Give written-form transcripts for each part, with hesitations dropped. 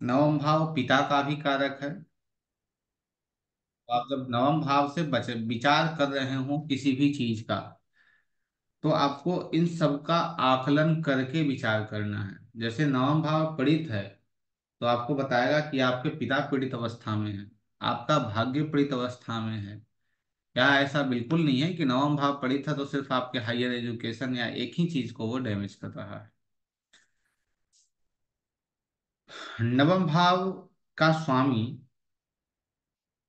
नवम भाव पिता का भी कारक है। तो आप जब नवम भाव से बच विचार कर रहे हो किसी भी चीज का, तो आपको इन सब का आकलन करके विचार करना है। जैसे नवम भाव पीड़ित है, तो आपको बताएगा कि आपके पिता पीड़ित अवस्था में है, आपका भाग्य पीड़ित अवस्था में है। क्या ऐसा बिल्कुल नहीं है कि नवम भाव पीड़ित है तो सिर्फ आपके हायर एजुकेशन या एक ही चीज को वो डैमेज कर रहा है। नवम भाव का स्वामी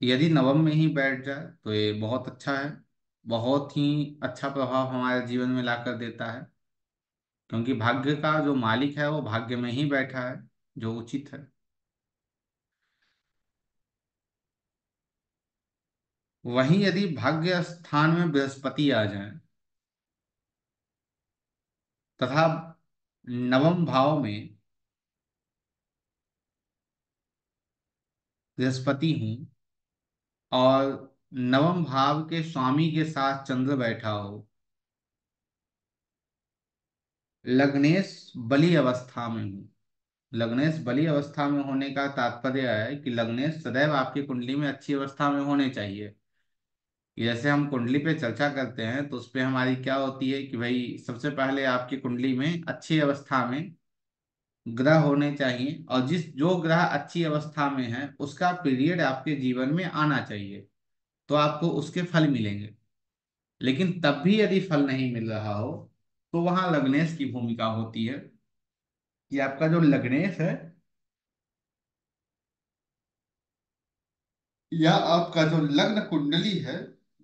यदि नवम में ही बैठ जाए तो ये बहुत अच्छा है। बहुत ही अच्छा प्रभाव हमारे जीवन में ला कर देता है, क्योंकि भाग्य का जो मालिक है वो भाग्य में ही बैठा है, जो उचित है। वहीं यदि भाग्य स्थान में बृहस्पति आ जाए तथा नवम भाव में बृहस्पति हूँ और नवम भाव के स्वामी के साथ चंद्र बैठा हो, लग्नेश बली अवस्था में हूँ। लग्नेश बली अवस्था में होने का तात्पर्य है कि लग्नेश सदैव आपकी कुंडली में अच्छी अवस्था में होने चाहिए। जैसे हम कुंडली पे चर्चा करते हैं तो उस पे हमारी क्या होती है कि भाई सबसे पहले आपकी कुंडली में अच्छी अवस्था में ग्रह होने चाहिए, और जिस जो ग्रह अच्छी अवस्था में है उसका पीरियड आपके जीवन में आना चाहिए, तो आपको उसके फल मिलेंगे। लेकिन तब भी यदि फल नहीं मिल रहा हो तो वहां लग्नेश की भूमिका होती है कि आपका जो लग्नेश है या आपका जो लग्न कुंडली है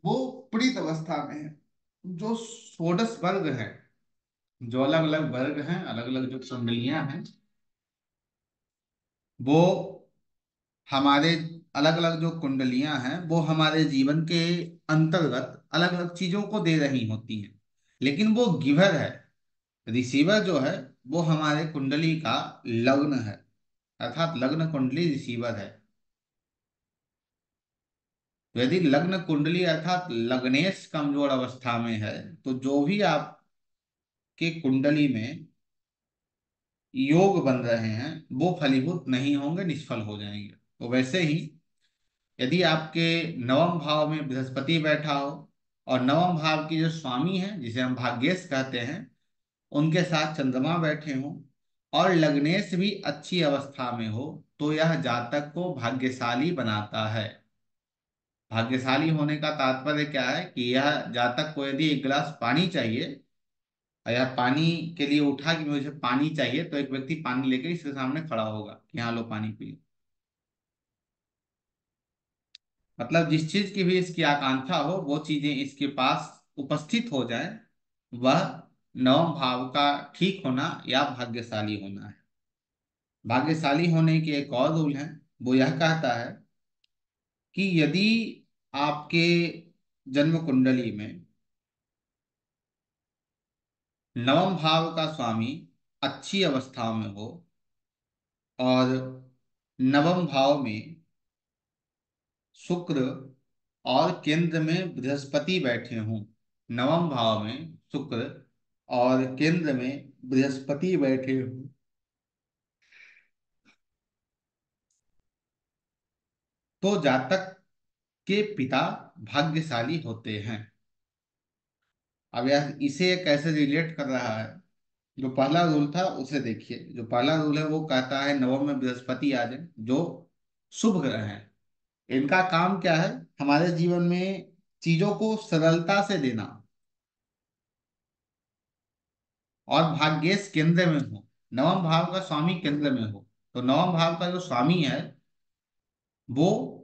वो पीड़ित अवस्था में है। जो षोडश वर्ग है, जो अलग अलग वर्ग हैं, अलग अलग जो कुंडलियां हैं, वो हमारे अलग अलग जो कुंडलियां हैं वो हमारे जीवन के अंतर्गत अलग अलग चीजों को दे रही होती हैं। लेकिन वो गिवर है, रिसीवर जो है वो हमारे कुंडली का लग्न है, अर्थात लग्न कुंडली रिसीवर है। तो यदि लग्न कुंडली अर्थात लग्नेश कमजोर अवस्था में है तो जो भी आपके कुंडली में योग बन रहे हैं वो फलीभूत नहीं होंगे, निष्फल हो जाएंगे। तो वैसे ही यदि आपके नवम भाव में बृहस्पति बैठा हो और नवम भाव की जो स्वामी है जिसे हम भाग्येश कहते हैं उनके साथ चंद्रमा बैठे हों और लग्नेश भी अच्छी अवस्था में हो, तो यह जातक को भाग्यशाली बनाता है। भाग्यशाली होने का तात्पर्य क्या है कि यह जातक को यदि एक गिलास पानी चाहिए और यह पानी के लिए उठा कि मुझे पानी चाहिए, तो एक व्यक्ति पानी लेकर इसके सामने खड़ा होगा कि हाँ लो पानी पी लो। मतलब जिस चीज की भी इसकी आकांक्षा हो वो चीजें इसके पास उपस्थित हो जाए, वह नवम भाव का ठीक होना या भाग्यशाली होना है। भाग्यशाली होने के एक और रूल है, वो यह कहता है कि यदि आपके जन्म कुंडली में नवम भाव का स्वामी अच्छी अवस्था में हो और नवम भाव में शुक्र और केंद्र में बृहस्पति बैठे हों, नवम भाव में शुक्र और केंद्र में बृहस्पति बैठे हों, तो जातक के पिता भाग्यशाली होते हैं। अब यह इसे कैसे रिलेट कर रहा है, जो पहला रूल था उसे देखिए। जो पहला रूल है वो कहता है नवम में बृहस्पति आ जाए, जो शुभ ग्रह हैं। इनका काम क्या है, हमारे जीवन में चीजों को सरलता से देना। और भाग्येश केंद्र में हो, नवम भाव का स्वामी केंद्र में हो, तो नवम भाव का जो स्वामी है वो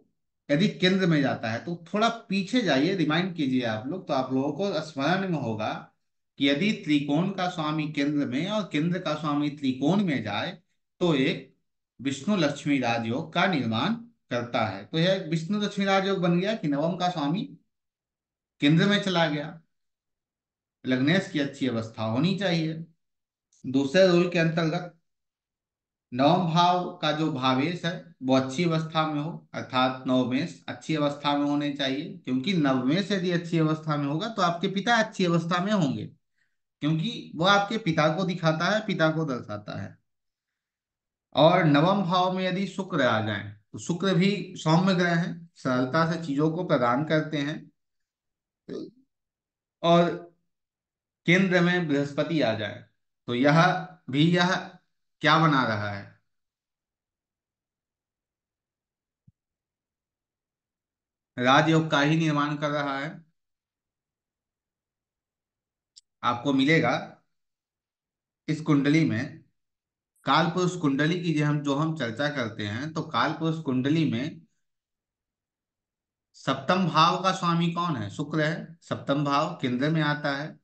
यदि केंद्र में जाता है तो थोड़ा पीछे जाइए, रिमाइंड कीजिए आप लोग, तो आप लोगों को स्मरण में होगा कि यदि त्रिकोण का स्वामी केंद्र में और केंद्र का स्वामी त्रिकोण में जाए तो एक विष्णु लक्ष्मी राजयोग का निर्माण करता है। तो यह एक विष्णु लक्ष्मी राजयोग बन गया कि नवम का स्वामी केंद्र में चला गया। लग्नेश की अच्छी अवस्था होनी चाहिए। दूसरे रूल के अंतर्गत नवम भाव का जो भावेश है वो अच्छी अवस्था में हो, अर्थात नवमेश अच्छी अवस्था में होने चाहिए, क्योंकि नवमेश यदि अच्छी अवस्था में होगा तो आपके पिता अच्छी अवस्था में होंगे, क्योंकि वो आपके पिता को दिखाता है, पिता को दर्शाता है। और नवम भाव में यदि शुक्र आ जाए, तो शुक्र भी सौम्य ग्रह है, सरलता से चीजों को प्रदान करते हैं। और केंद्र में बृहस्पति आ जाए, तो यह क्या बना रहा है? राजयोग का ही निर्माण कर रहा है। आपको मिलेगा इस कुंडली में, काल पुरुष कुंडली की जो हम चर्चा करते हैं, तो काल पुरुष कुंडली में सप्तम भाव का स्वामी कौन है? शुक्र है। सप्तम भाव केंद्र में आता है,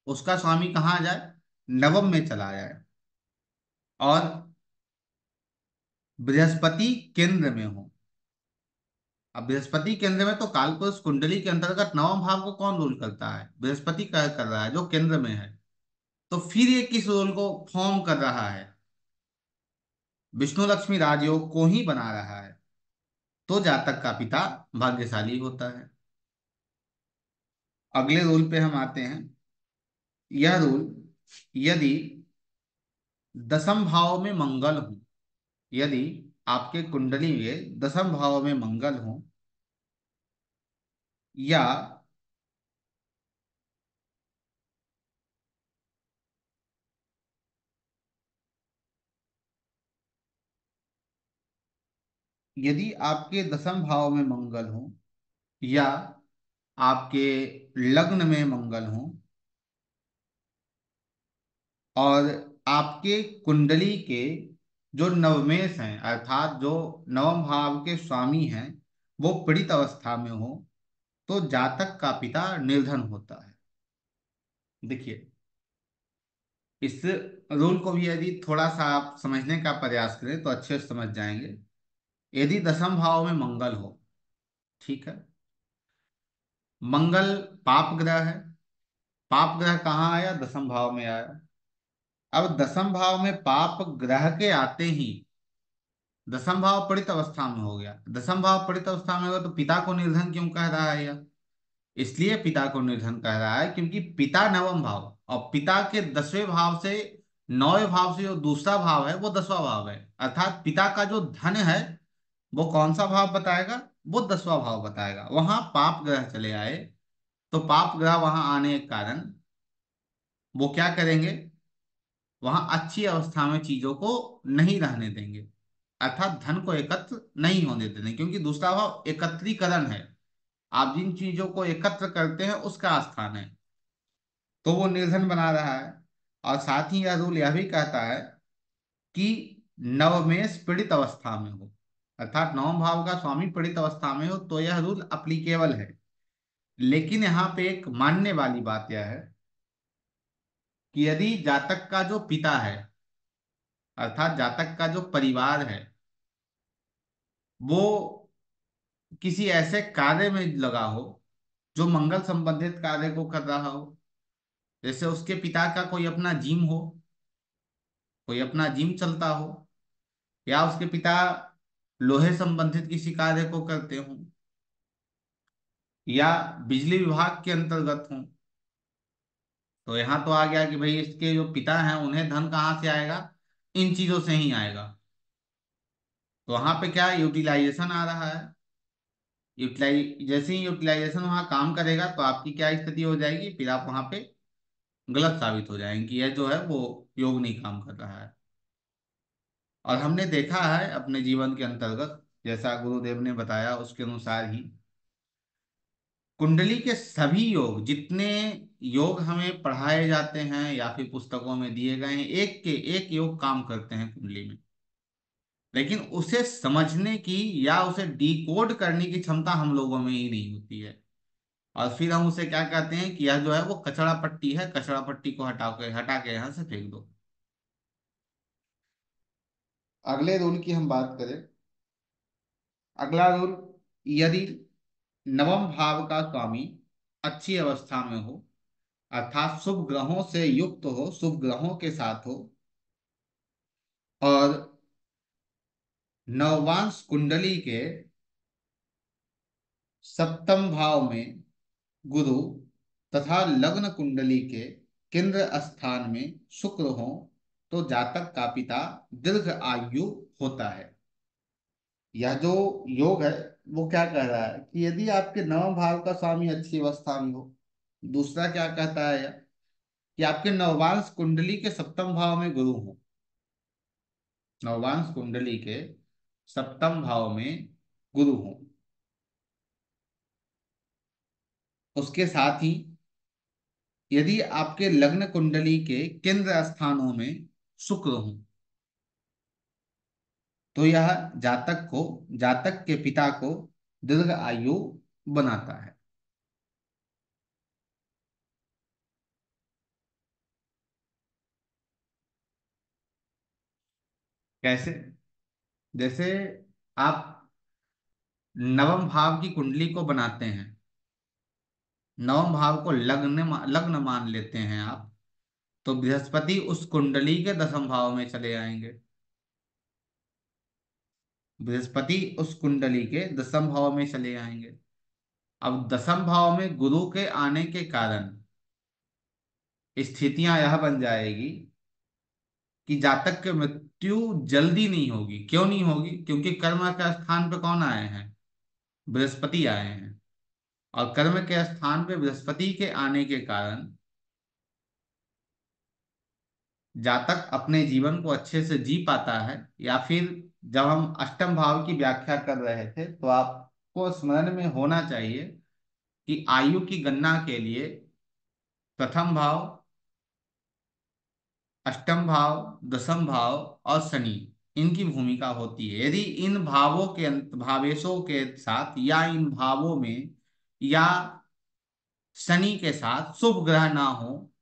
उसका स्वामी कहाँ आ जाए? नवम में चला जाए। और बृहस्पति केंद्र में हो। अब बृहस्पति केंद्र में, तो कालपुरुष कुंडली के अंतर्गत नवम भाव को कौन रूल करता है? बृहस्पति का कर रहा है, जो केंद्र में है। तो फिर ये किस रोल को फॉर्म कर रहा है? विष्णु लक्ष्मी राजयोग को ही बना रहा है। तो जातक का पिता भाग्यशाली होता है। अगले रूल पे हम आते हैं। यह रूल, यदि दसम भाव में मंगल हो, यदि आपके कुंडली में दसम भाव में मंगल हो, या यदि आपके दसम भाव में मंगल हो, या आपके लग्न में मंगल हो, और आपके कुंडली के जो नवमेश हैं, अर्थात जो नवम भाव के स्वामी हैं, वो पीड़ित अवस्था में हो, तो जातक का पिता निर्धन होता है। देखिए, इस रूल को भी यदि थोड़ा सा आप समझने का प्रयास करें तो अच्छे से समझ जाएंगे। यदि दसम भाव में मंगल हो, ठीक है, मंगल पाप ग्रह है। पाप ग्रह कहाँ आया? दसम भाव में आया। अब दसम भाव में पाप ग्रह के आते ही दसम भाव पढ़ित अवस्था में हो गया। दसम भाव पढ़ित अवस्था में होगा तो पिता को निर्धन क्यों कह रहा है यह? इसलिए पिता को निर्धन कह रहा है क्योंकि पिता नवम भाव, और पिता के 10वें भाव से, 9वें भाव से जो दूसरा भाव है वो 10वां भाव है। अर्थात पिता का जो धन है वो कौन सा भाव बताएगा? वो 10वां भाव बताएगा। वहां पाप ग्रह चले आए, तो पाप ग्रह वहां आने के कारण वो क्या करेंगे? वहां अच्छी अवस्था में चीजों को नहीं रहने देंगे, अर्थात धन को एकत्र नहीं होने देंगे, क्योंकि दूसरा भाव एकत्रीकरण है। आप जिन चीजों को एकत्र करते हैं उसका स्थान है, तो वो निर्धन बना रहा है। और साथ ही यह रूल यह भी कहता है कि नवमेष पीड़ित अवस्था में हो, अर्थात नवम भाव का स्वामी पीड़ित अवस्था में हो, तो यह रूल अप्लीकेबल है। लेकिन यहाँ पे एक मानने वाली बात यह है कि यदि जातक का जो पिता है, अर्थात जातक का जो परिवार है, वो किसी ऐसे कार्य में लगा हो जो मंगल संबंधित कार्य को कर रहा हो, जैसे उसके पिता का कोई अपना जिम हो, कोई अपना जिम चलता हो, या उसके पिता लोहे संबंधित किसी कार्य को करते हो, या बिजली विभाग के अंतर्गत हो, तो यहाँ तो आ गया कि भाई इसके जो पिता हैं उन्हें धन कहाँ से आएगा? इन चीजों से ही आएगा। तो वहां पे क्या यूटिलाइजेशन आ रहा है? यूटिलाइज जैसे ही यूटिलाइजेशन वहां काम करेगा तो आपकी क्या स्थिति हो जाएगी? फिर आप वहां पे गलत साबित हो जाएंगे कि यह जो है वो योग नहीं काम कर रहा है। और हमने देखा है अपने जीवन के अंतर्गत, जैसा गुरुदेव ने बताया उसके अनुसार ही, कुंडली के सभी योग, जितने योग हमें पढ़ाए जाते हैं या फिर पुस्तकों में दिए गए हैं, एक के एक योग काम करते हैं कुंडली में। लेकिन उसे समझने की या उसे डिकोड करने की क्षमता हम लोगों में ही नहीं होती है। और फिर हम उसे क्या कहते हैं कि यह जो है वो कचड़ा पट्टी है, कचड़ा पट्टी को हटा के यहाँ से फेंक दो। अगले रूल की हम बात करें। अगला रूल, यदि नवम भाव का स्वामी अच्छी अवस्था में हो, अर्थात शुभ ग्रहों से युक्त हो, शुभ ग्रहों के साथ हो, और नववांश कुंडली के सप्तम भाव में गुरु, तथा लग्न कुंडली के केंद्र स्थान में शुक्र हो, तो जातक का पिता दीर्घ आयु होता है। यह जो योग है वो क्या कह रहा है कि यदि आपके नवम भाव का स्वामी अच्छी अवस्था में हो। दूसरा क्या कहता है यह, कि आपके नववांश कुंडली के सप्तम भाव में गुरु हो। नववांश कुंडली के सप्तम भाव में गुरु हो। उसके साथ ही यदि आपके लग्न कुंडली के केंद्र स्थानों में शुक्र हो, तो यह जातक के पिता को दीर्घ आयु बनाता है। कैसे? जैसे आप नवम भाव की कुंडली को बनाते हैं, नवम भाव को लग्न मान लेते हैं आप, तो बृहस्पति उस कुंडली के दसम भाव में चले आएंगे। बृहस्पति उस कुंडली के दसम भाव में चले आएंगे। अब दसम भाव में गुरु के आने के कारण स्थितियां यह बन जाएगी कि जातक की मृत्यु जल्दी नहीं होगी। क्यों नहीं होगी? क्योंकि कर्म के स्थान पे कौन आए हैं? बृहस्पति आए हैं। और कर्म के स्थान पे बृहस्पति के आने के कारण जातक अपने जीवन को अच्छे से जी पाता है। या फिर जब हम अष्टम भाव की व्याख्या कर रहे थे तो आपको स्मरण में होना चाहिए कि आयु की गणना के लिए प्रथम भाव, अष्टम भाव, दसम भाव और शनि, इनकी भूमिका होती है। यदि इन भावों के भावेशों के साथ या इन भावों में या शनि के साथ शुभ ग्रह ना हो,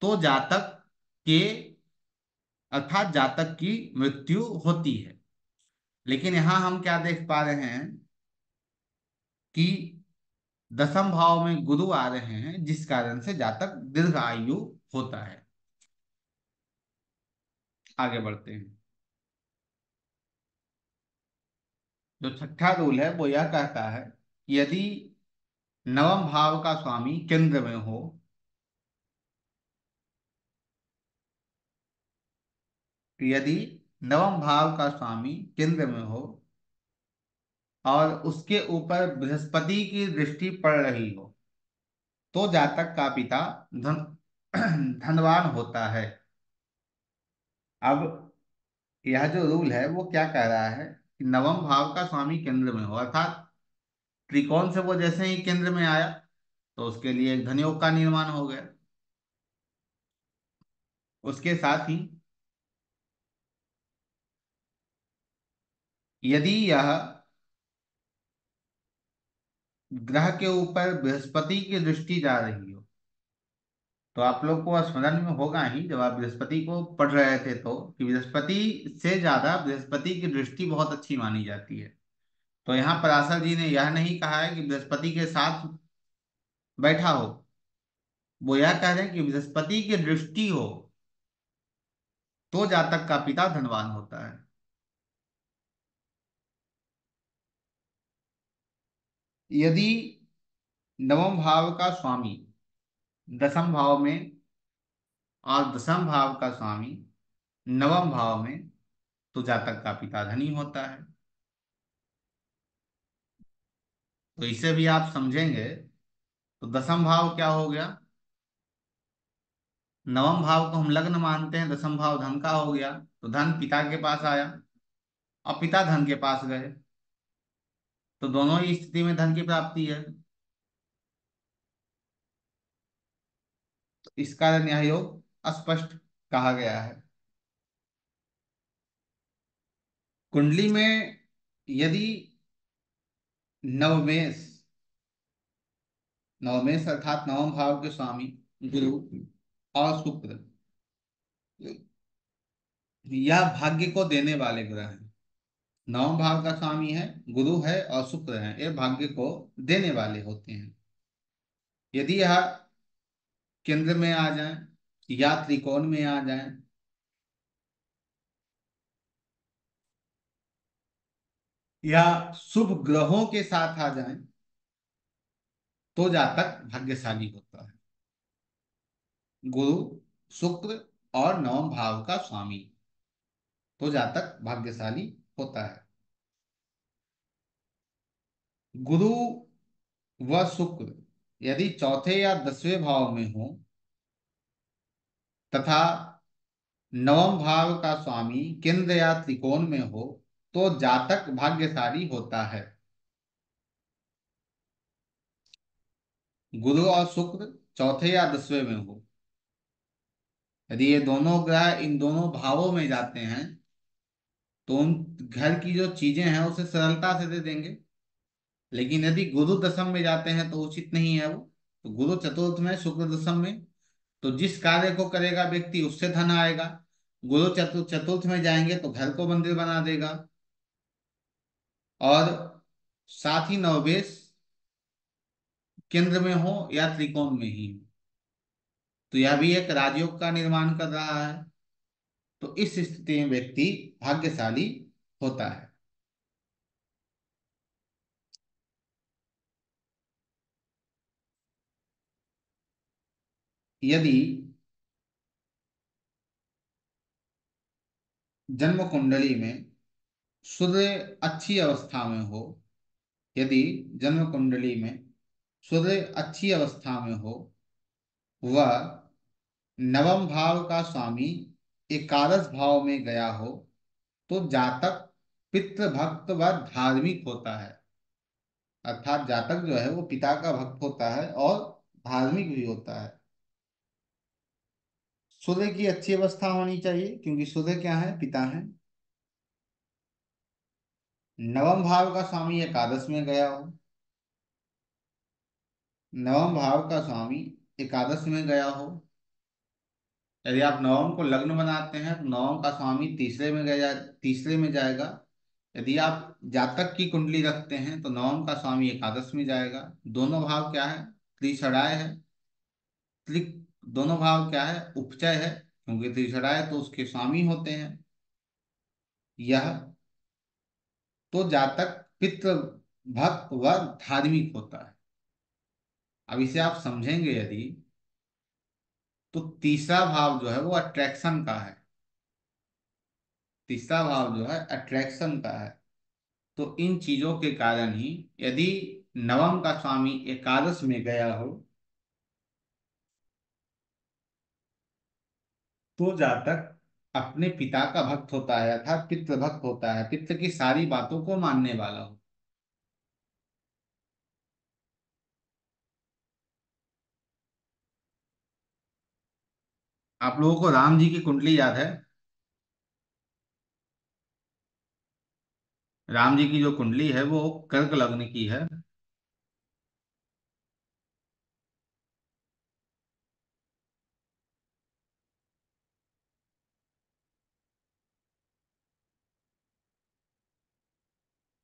तो जातक के अर्थात जातक की मृत्यु होती है। लेकिन यहां हम क्या देख पा रहे हैं कि दसम भाव में गुरु आ रहे हैं, जिस कारण से जातक दीर्घ आयु होता है। आगे बढ़ते हैं। जो छठा रूल है वो यह कहता है कि यदि नवम भाव का स्वामी केंद्र में हो, यदि नवम भाव का स्वामी केंद्र में हो और उसके ऊपर बृहस्पति की दृष्टि पड़ रही हो, तो जातक का पिता धन धनवान होता है। अब यह जो रूल है वो क्या कह रहा है कि नवम भाव का स्वामी केंद्र में हो, अर्थात त्रिकोण से वो जैसे ही केंद्र में आया तो उसके लिए एक धनयोग का निर्माण हो गया। उसके साथ ही यदि यह ग्रह के ऊपर बृहस्पति की दृष्टि जा रही हो, तो आप लोग को स्मरण में होगा ही जब आप बृहस्पति को पढ़ रहे थे तो, कि बृहस्पति से ज्यादा बृहस्पति की दृष्टि बहुत अच्छी मानी जाती है। तो यहाँ पराशर जी ने यह नहीं कहा है कि बृहस्पति के साथ बैठा हो, वो यह कह रहे हैं कि बृहस्पति की दृष्टि हो तो जातक का पिता धनवान होता है। यदि नवम भाव का स्वामी दसम भाव में और दसम भाव का स्वामी नवम भाव में, तो जातक का पिता धनी होता है। तो इसे भी आप समझेंगे तो दसम भाव क्या हो गया? नवम भाव को हम लग्न मानते हैं, दसम भाव धन का हो गया, तो धन पिता के पास आया और पिता धन के पास गए, तो दोनों ही स्थिति में धन की प्राप्ति है। तो इस कारण यह योग अस्पष्ट कहा गया है। कुंडली में यदि नवमेश, नवमेश अर्थात नवम भाव के स्वामी गुरु और शुक्र, यह भाग्य को देने वाले ग्रह हैं। नवम भाव का स्वामी है, गुरु है और शुक्र है, ये भाग्य को देने वाले होते हैं। यदि यह केंद्र में आ जाए या त्रिकोण में आ जाए या शुभ ग्रहों के साथ आ जाए, तो जातक भाग्यशाली होता है। गुरु, शुक्र और नवम भाव का स्वामी, तो जातक भाग्यशाली होता है। गुरु व शुक्र यदि चौथे या 10वें भाव में हो तथा नवम भाव का स्वामी केंद्र या त्रिकोण में हो तो जातक भाग्यशाली होता है। गुरु और शुक्र चौथे या 10वें में हो, यदि ये दोनों ग्रह इन दोनों भावों में जाते हैं तो उन घर की जो चीजें हैं उसे सरलता से दे देंगे। लेकिन यदि गुरु दशम में जाते हैं तो उचित नहीं है वो। तो गुरु चतुर्थ में, शुक्र दशम में, तो जिस कार्य को करेगा व्यक्ति उससे धन आएगा। गुरु चतुर्थ में जाएंगे तो घर को मंदिर बना देगा। और साथ ही नवबेश केंद्र में हो या त्रिकोण में ही हो तो यह भी एक राजयोग का निर्माण कर रहा है। तो इस स्थिति में व्यक्ति भाग्यशाली होता है। यदि जन्म कुंडली में सूर्य अच्छी अवस्था में हो, यदि जन्म कुंडली में सूर्य अच्छी अवस्था में हो, वह नवम भाव का स्वामी एकादश भाव में गया हो तो जातक पितृभक्त व धार्मिक होता है। अर्थात जातक जो है वो पिता का भक्त होता है और धार्मिक भी होता है। सूर्य की अच्छी अवस्था होनी चाहिए क्योंकि सूर्य क्या है, पिता है। नवम भाव का स्वामी एकादश में गया हो, नवम भाव का स्वामी एकादश में गया हो। यदि आप नवम को लग्न बनाते हैं तो नवम का स्वामी तीसरे में जाएगा। यदि आप जातक की कुंडली रखते हैं तो नवम का स्वामी एकादश में जाएगा। दोनों भाव क्या है, त्रिषणाय है। त्रि दोनों भाव क्या है, उपचय है, क्योंकि त्रिषणाय तो उसके स्वामी होते हैं। यह तो जातक पितृ भक्त व धार्मिक होता है। अब इसे आप समझेंगे यदि, तो तीसरा भाव जो है वो अट्रैक्शन का है। तीसरा भाव जो है अट्रैक्शन का है। तो इन चीजों के कारण ही यदि नवम का स्वामी एकादश में गया हो तो जातक अपने पिता का भक्त होता है, अर्थात पितृ भक्त होता है, पितृ की सारी बातों को मानने वाला हो। आप लोगों को राम जी की कुंडली याद है? राम जी की जो कुंडली है वो कर्क लग्न की है।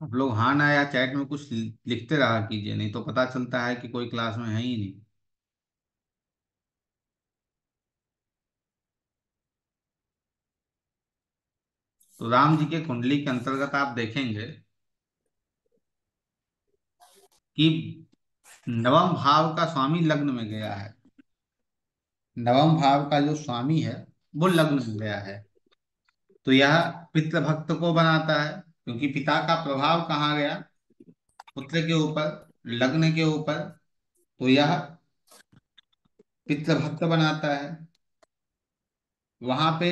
आप लोग हाँ ना या चैट में कुछ लिखते रहा कीजिए, नहीं तो पता चलता है कि कोई क्लास में है ही नहीं। तो राम जी के कुंडली के अंतर्गत आप देखेंगे कि नवम भाव का स्वामी लग्न में गया है। नवम भाव का जो स्वामी है वो लग्न में गया है। तो यह पितृभक्त को बनाता है क्योंकि पिता का प्रभाव कहाँ गया, पुत्र के ऊपर, लग्न के ऊपर। तो यह पितृभक्त बनाता है। वहां पे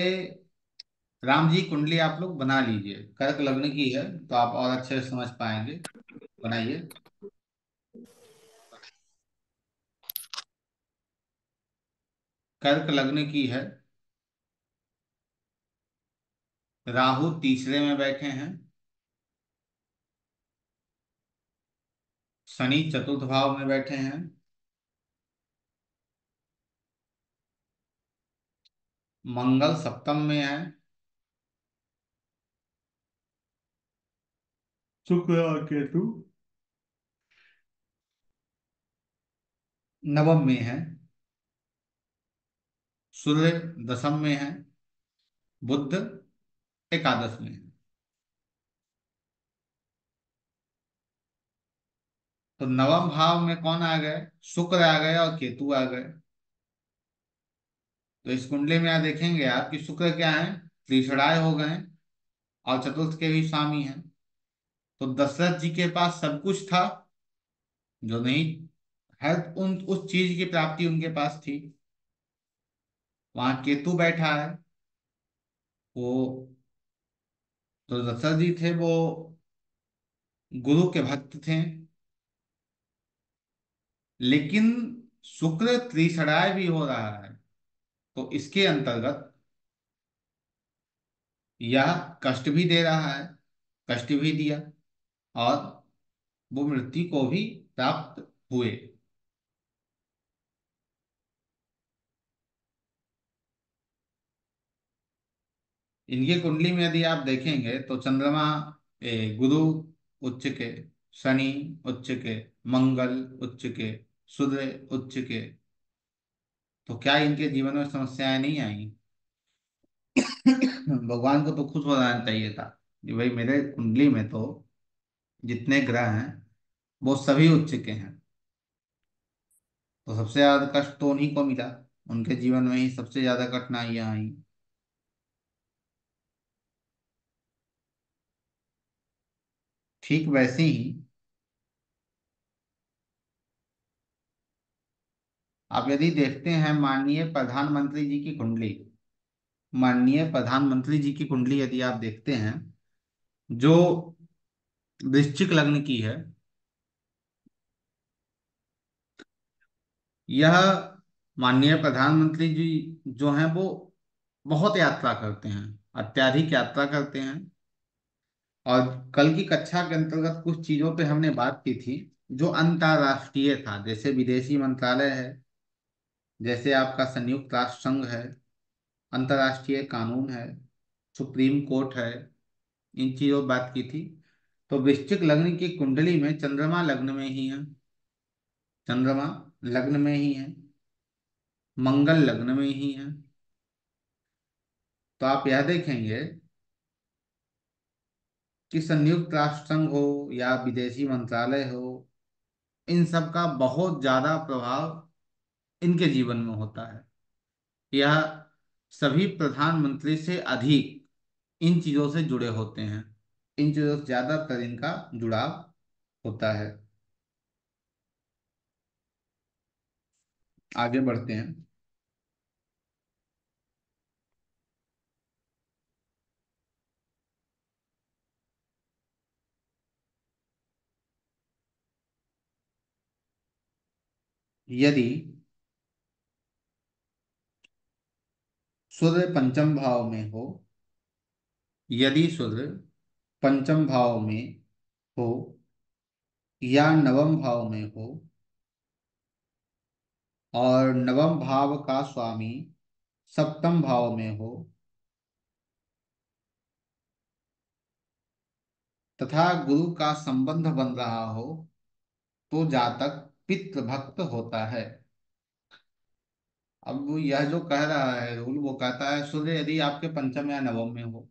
राम जी कुंडली आप लोग बना लीजिए, कर्क लग्न की है तो आप और अच्छे से समझ पाएंगे। बनाइए। कर्क लग्न की है। राहु तीसरे में बैठे हैं। शनि चतुर्थ भाव में बैठे हैं। मंगल सप्तम में है। शुक्र और केतु नवम में है। सूर्य दशम में है। बुध एकादश में है। तो नवम भाव में कौन आ गए, शुक्र आ गए और केतु आ गए। तो इस कुंडली में आप देखेंगे आप कि शुक्र क्या है, त्रिषणाय हो गए और चतुर्थ के भी स्वामी हैं। तो दशरथ जी के पास सब कुछ था, जो नहीं, हर उस चीज की प्राप्ति उनके पास थी। वहां केतु बैठा है, वो जो दशरथ जी थे वो गुरु के भक्त थे। लेकिन शुक्र त्रिसराय भी हो रहा है, तो इसके अंतर्गत यह कष्ट भी दे रहा है, कष्ट भी दिया, और वो मृत्यु को भी प्राप्त हुए। इनकी कुंडली में यदि आप देखेंगे तो चंद्रमा, गुरु उच्च के, शनि उच्च के, मंगल उच्च के, सूर्य उच्च के, तो क्या इनके जीवन में समस्याएं नहीं आई? भगवान को तो खुश हो जाना चाहिए था कि भाई मेरे कुंडली में तो जितने ग्रह हैं वो सभी उच्च के हैं। तो सबसे ज्यादा कष्ट तो उन्हीं को मिला, उनके जीवन में ही सबसे ज्यादा कठिनाइयां आई। ठीक वैसे ही आप यदि देखते हैं माननीय प्रधानमंत्री जी की कुंडली, माननीय प्रधानमंत्री जी की कुंडली यदि आप देखते हैं, जो वृश्चिक लग्न की है, यह माननीय प्रधानमंत्री जी जो हैं वो बहुत यात्रा करते हैं, अत्याधिक यात्रा करते हैं। और कल की कक्षा के अंतर्गत कुछ चीजों पे हमने बात की थी जो अंतर्राष्ट्रीय था, जैसे विदेशी मंत्रालय है, जैसे आपका संयुक्त राष्ट्र संघ है, अंतर्राष्ट्रीय कानून है, सुप्रीम कोर्ट है, इन चीजों पर बात की थी। तो वृश्चिक लग्न की कुंडली में चंद्रमा लग्न में ही है, चंद्रमा लग्न में ही है, मंगल लग्न में ही है। तो आप यह देखेंगे कि संयुक्त राष्ट्र संघ हो या विदेशी मंत्रालय हो, इन सब का बहुत ज्यादा प्रभाव इनके जीवन में होता है। यह सभी प्रधानमंत्री से अधिक इन चीजों से जुड़े होते हैं, इन चीजों से ज्यादातर इनका जुड़ाव होता है। आगे बढ़ते हैं। यदि सूर्य पंचम भाव में हो, यदि सूर्य पंचम भाव में हो या नवम भाव में हो, और नवम भाव का स्वामी सप्तम भाव में हो, तथा गुरु का संबंध बन रहा हो, तो जातक पितृ भक्त होता है। अब वो यह जो कह रहा है रूल, वो कहता है सूर्य यदि आपके पंचम या नवम में हो,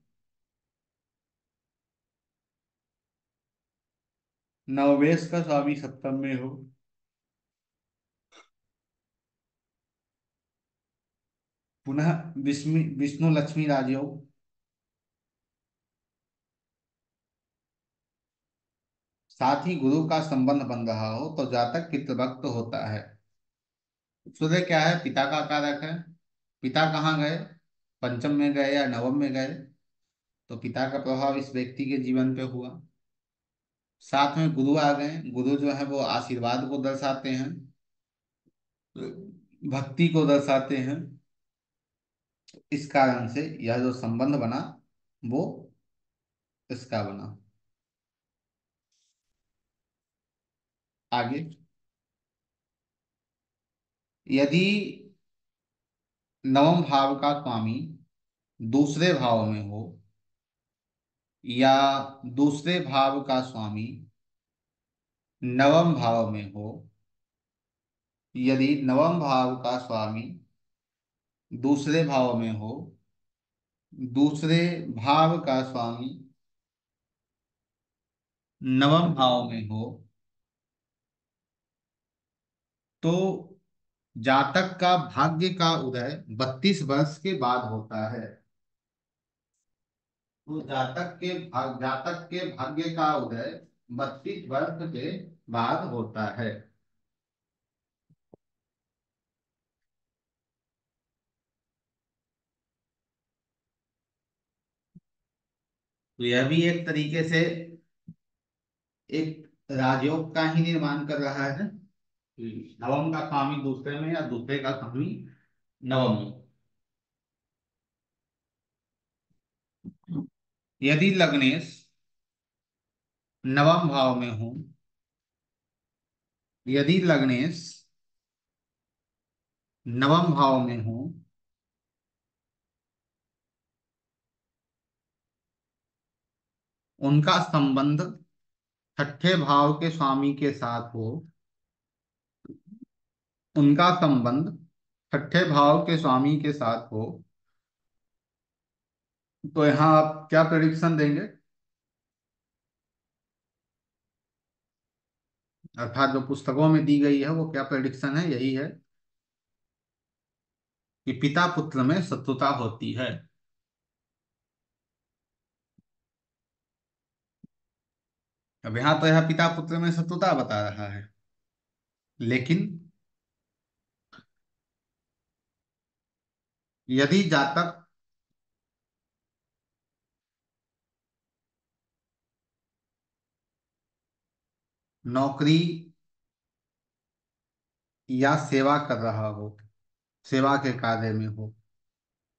नवमेश का स्वामी सप्तम में हो, पुनः विष्णु विष्णु लक्ष्मी राजयोग, साथ ही गुरु का संबंध बन रहा हो, तो जातक पितृभक्त होता है। सूर्य क्या है? पिता का कारक है। पिता कहाँ गए? पंचम में गए या नवम में गए, तो पिता का प्रभाव इस व्यक्ति के जीवन पे हुआ। साथ में गुरु आ गए, गुरु जो है वो आशीर्वाद को दर्शाते हैं, भक्ति को दर्शाते हैं। इस कारण से यह जो संबंध बना वो इसका बना। आगे, यदि नवम भाव का स्वामी दूसरे भाव में हो, या दूसरे भाव का स्वामी नवम भाव में हो, यदि नवम भाव का स्वामी दूसरे भाव में हो, दूसरे भाव का स्वामी नवम भाव में हो, तो जातक का भाग्य का उदय 32 वर्ष के बाद होता है। तो जातक के भाग्य का उदय 32 वर्ष के बाद होता है। तो यह भी एक तरीके से एक राजयोग का ही निर्माण कर रहा है कि नवम का स्वामी दूसरे में या दूसरे का स्वामी नवम में। यदि लग्नेश नवम भाव में हो, यदि लग्नेश नवम भाव में हो, उनका संबंध छठे भाव के स्वामी के साथ हो, उनका संबंध छठे भाव के स्वामी के साथ हो, तो यहाँ आप क्या प्रेडिक्शन देंगे? अर्थात जो पुस्तकों में दी गई है वो क्या प्रेडिक्शन है? यही है कि पिता पुत्र में शत्रुता होती है। अब यहाँ तो यह पिता पुत्र में शत्रुता बता रहा है, लेकिन यदि जातक नौकरी या सेवा कर रहा हो, सेवा के कार्य में हो,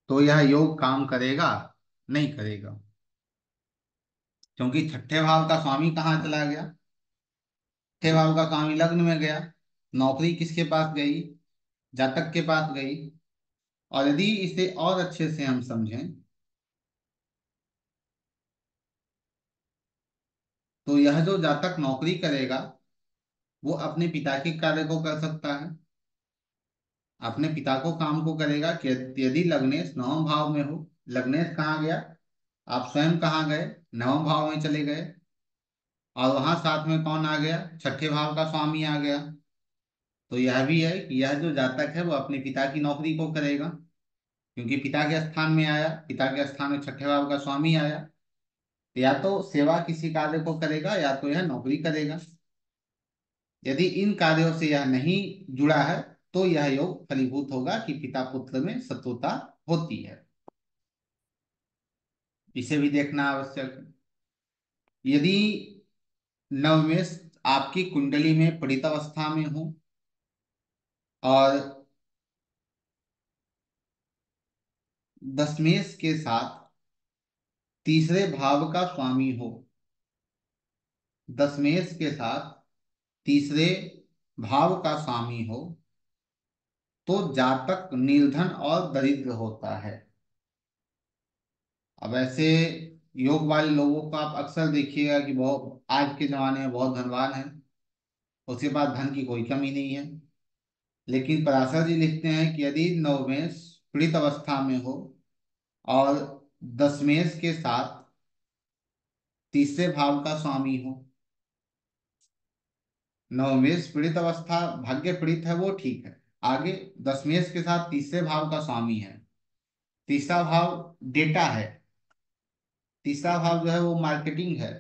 तो यह योग काम करेगा? नहीं करेगा। क्योंकि छठे भाव का स्वामी कहाँ चला गया? छठे भाव का स्वामी लग्न में गया। नौकरी किसके पास गई? जातक के पास गई। और यदि इसे और अच्छे से हम समझें, तो यह जो जातक नौकरी करेगा वो अपने पिता के कार्य को कर सकता है, अपने पिता को काम को करेगा कि यदि लग्नेश नवम भाव में हो। लग्नेश कहाँ गया? आप स्वयं कहाँ गए? नवम भाव में चले गए। और वहां साथ में कौन आ गया? छठे भाव का स्वामी आ गया। तो यह भी है कि यह जो जातक है वो अपने पिता की नौकरी को करेगा, क्योंकि पिता के स्थान में आया, पिता के स्थान में छठे भाव का स्वामी आया। तो या तो सेवा किसी कार्य को करेगा या तो यह नौकरी करेगा। यदि इन कार्यों से यह नहीं जुड़ा है तो यह योग फलीभूत होगा कि पिता पुत्र में शत्रुता होती है। इसे भी देखना आवश्यक है। यदि नवमेष आपकी कुंडली में पीड़ित अवस्था में हो और दशमेश के साथ तीसरे भाव का स्वामी हो, दशमेश के साथ तीसरे भाव का स्वामी हो, तो जातक निर्धन और दरिद्र होता है। अब ऐसे योग वाले लोगों को आप अक्सर देखिएगा कि बहुत आज के जमाने में बहुत धनवान है, उसके पास धन की कोई कमी नहीं है। लेकिन पराशर जी लिखते हैं कि यदि नवमेष पीड़ित अवस्था में हो और दशमेश के साथ तीसरे भाव का स्वामी हो, नवमेष पीड़ित अवस्था भाग्य पीड़ित है वो ठीक है, आगे दशमेश के साथ तीसरे भाव का स्वामी है। तीसरा भाव डेटा है, तीसरा भाव जो है वो मार्केटिंग है।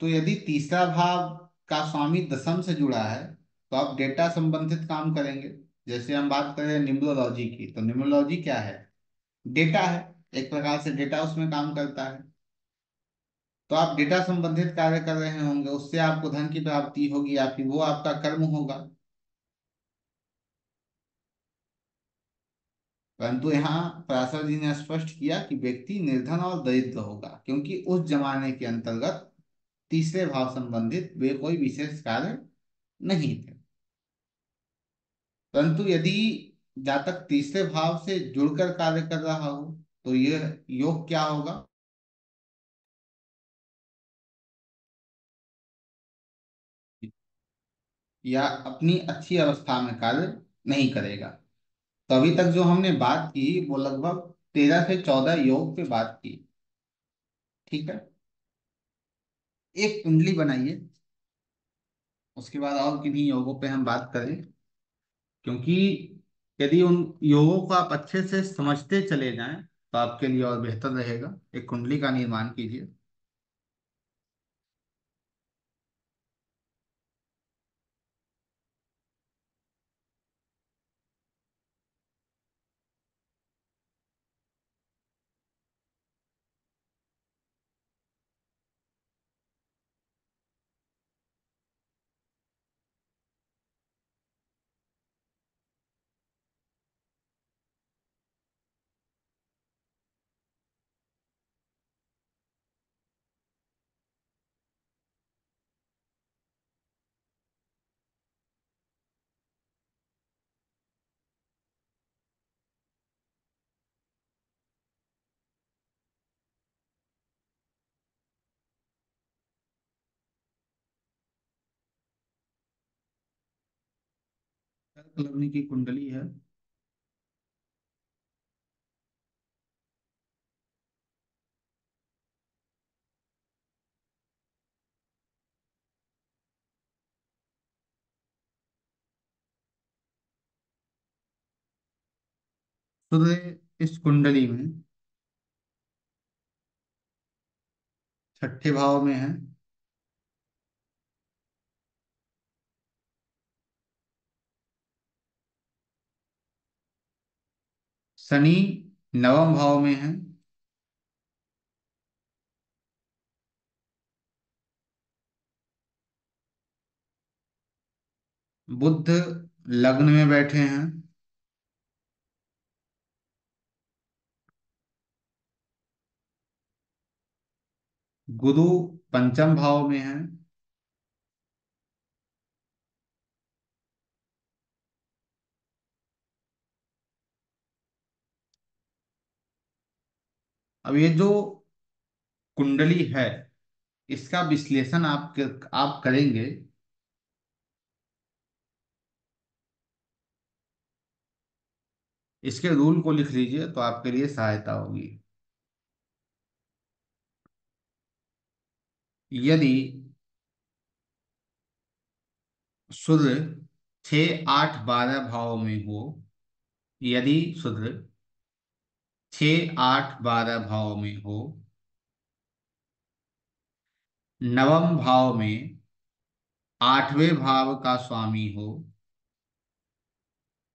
तो यदि तीसरा भाव का स्वामी दशम से जुड़ा है तो आप डेटा संबंधित काम करेंगे। जैसे हम बात करें न्यूमरोलॉजी की, तो न्यूमरोलॉजी क्या है? डेटा है। एक प्रकार से डेटा उसमें काम करता है। तो आप डेटा संबंधित कार्य कर रहे होंगे, उससे आपको धन की प्राप्ति होगी, या फिर वो आपका कर्म होगा। परंतु यहाँ पराशर जी ने स्पष्ट किया कि व्यक्ति निर्धन और दरिद्र होगा, क्योंकि उस जमाने के अंतर्गत तीसरे भाव संबंधित वे कोई विशेष कार्य नहीं थे। परंतु यदि जातक तीसरे भाव से जुड़कर कार्य कर रहा हो तो यह योग क्या होगा? या अपनी अच्छी अवस्था में कार्य नहीं करेगा। तो अभी तक जो हमने बात की वो लगभग 13 से 14 योग पे बात की। ठीक है। एक कुंडली बनाइए, उसके बाद और किन्हीं योगों पे हम बात करें। क्योंकि यदि उन योगों को आप अच्छे से समझते चले जाएं तो आपके लिए और बेहतर रहेगा। एक कुंडली का निर्माण कीजिए। कर्क लग्न की कुंडली है। सूर्य इस कुंडली में छठे भाव में है। शनि नवम भाव में है। बुध लग्न में बैठे हैं। गुरु पंचम भाव में है। अब ये जो कुंडली है, इसका विश्लेषण आप करेंगे। इसके रूल को लिख लीजिए तो आपके लिए सहायता होगी। यदि सूर्य 6 8 12 भाव में हो, यदि सूर्य 6 8 12 भाव में हो, नवम भाव में आठवें भाव का स्वामी हो,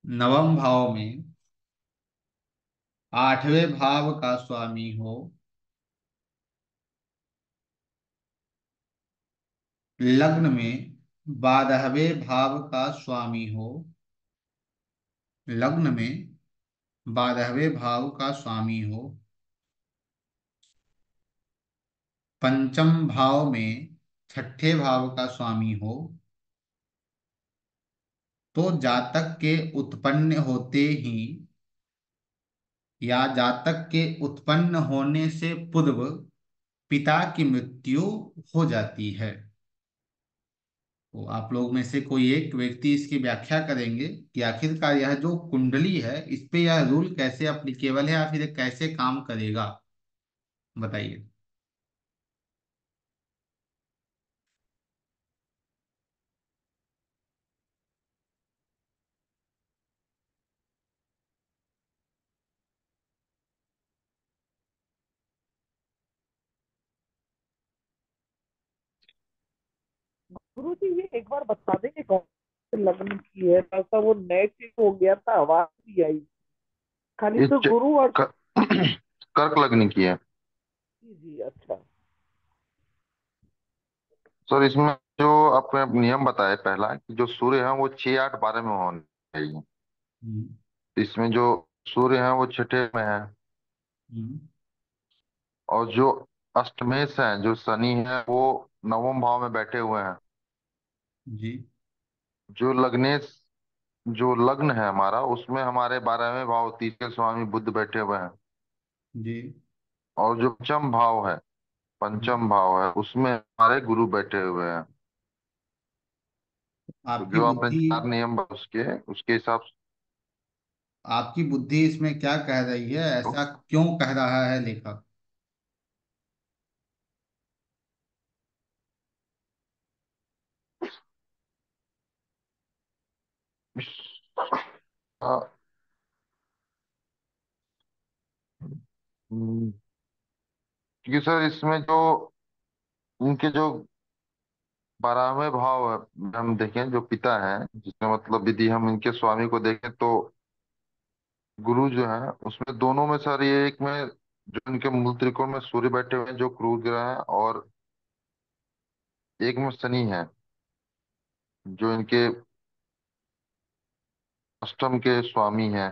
नवम भाव में आठवें भाव का स्वामी हो, लग्न में 12वें भाव का स्वामी हो, लग्न में 12वें भाव का स्वामी हो, पंचम भाव में छठे भाव का स्वामी हो, तो जातक के उत्पन्न होते ही या जातक के उत्पन्न होने से पूर्व पिता की मृत्यु हो जाती है। तो आप लोग में से कोई एक व्यक्ति इसकी व्याख्या करेंगे कि आखिरकार यह जो कुंडली है, इस पे यह रूल कैसे अप्लीकेबल है या फिर ये कैसे काम करेगा, बताइए। गुरु जी ये एक बार बता देंगे कौन से लग्न की है? ऐसा वो नेट हो गया था, आवाज नहीं आई। खाली ये तो गुरु और क, कर्क लगने की है। जी जी, अच्छा। सर इसमें जो आपने नियम बताया पहला कि जो सूर्य है वो 6 8 12 में होने चाहिए। हम्म। इसमें जो सूर्य है वो छठे में है। हम्म। और जो अष्टमेश है, जो शनि है, वो नवम भाव में बैठे हुए हैं। जी। जो लग्नेश जो लग्न है हमारा, उसमें हमारे 12वें भाव तीसरे स्वामी बुध बैठे हुए हैं। जी। और जो पंचम भाव है, हम्म। पंचम भाव है, उसमें हमारे गुरु बैठे हुए हैं। तो आपकी जो आपने बुद्धि चार नियम उसके उसके हिसाब आपकी बुद्धि इसमें क्या कह रही है, ऐसा क्यों कह रहा है लेखक? से हम्म, क्योंकि सर इसमें जो इनके जो 12वें भाव है, हम देखें जो पिता है, जिसमें मतलब यदि हम इनके स्वामी को देखें तो गुरु जो है, उसमें दोनों में सर ये एक में जो इनके मूल त्रिकोण में सूर्य बैठे हुए हैं जो क्रूर ग्रह है, और एक में शनि है जो इनके अष्टम के स्वामी है।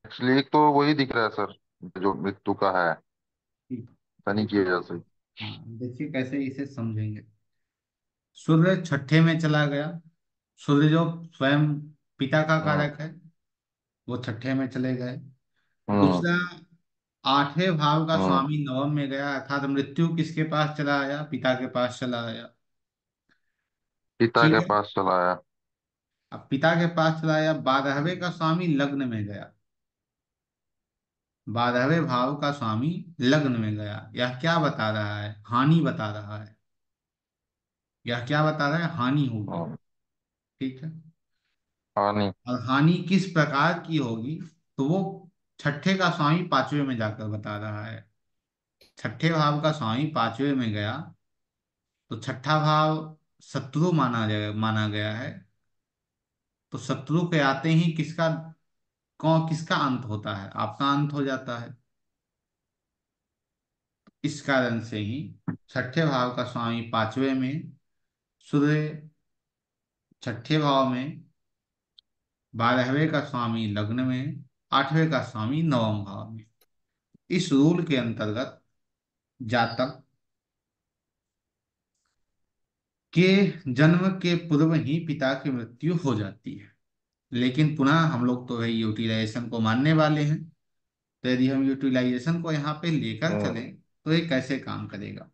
एक्चुअली एक तो वही दिख रहा है सर, जो मृत्यु का है, ठीक। शनि की देखिए। वजह से। हाँ, देखिए कैसे इसे समझेंगे। सूर्य छठे में चला गया। सूर्य जो स्वयं पिता का हम्म। कारक है, वो छठे में चले गए। हम्म। दूसरा, आठवें भाव का हम्म। स्वामी नवम में गया, अर्थात मृत्यु किसके पास चला आया? पिता के पास चला आया। पिता ठीक के है। पास चला आया। अब पिता के पास चला आया, 12वें का स्वामी लग्न में गया। 12वें भाव का स्वामी लग्न में गया। यह क्या बता रहा है? हानि बता रहा है। यह क्या बता रहा है? हानि होगी। हम्म। ठीक है। हाँ नहीं। और हानि किस प्रकार की होगी, तो वो छठे का स्वामी पांचवे में जाकर बता रहा है। छठे भाव का स्वामी पांचवे में गया, तो छठा भाव शत्रु माना गया है। तो शत्रु के आते ही किसका अंत होता है? आपका अंत हो जाता है। इस कारण से ही छठे भाव का स्वामी पांचवे में, सूर्य छठे भाव में, 12वें का स्वामी लग्न में, 8वें का स्वामी नवम भाव में। इस रूल के अंतर्गत जातक के जन्म के पूर्व ही पिता की मृत्यु हो जाती है। लेकिन पुनः हम लोग तो है यूटिलाइजेशन को मानने वाले हैं। तो यदि हम यूटिलाइजेशन को यहाँ पे लेकर हम्म। चलें तो ये कैसे काम करेगा?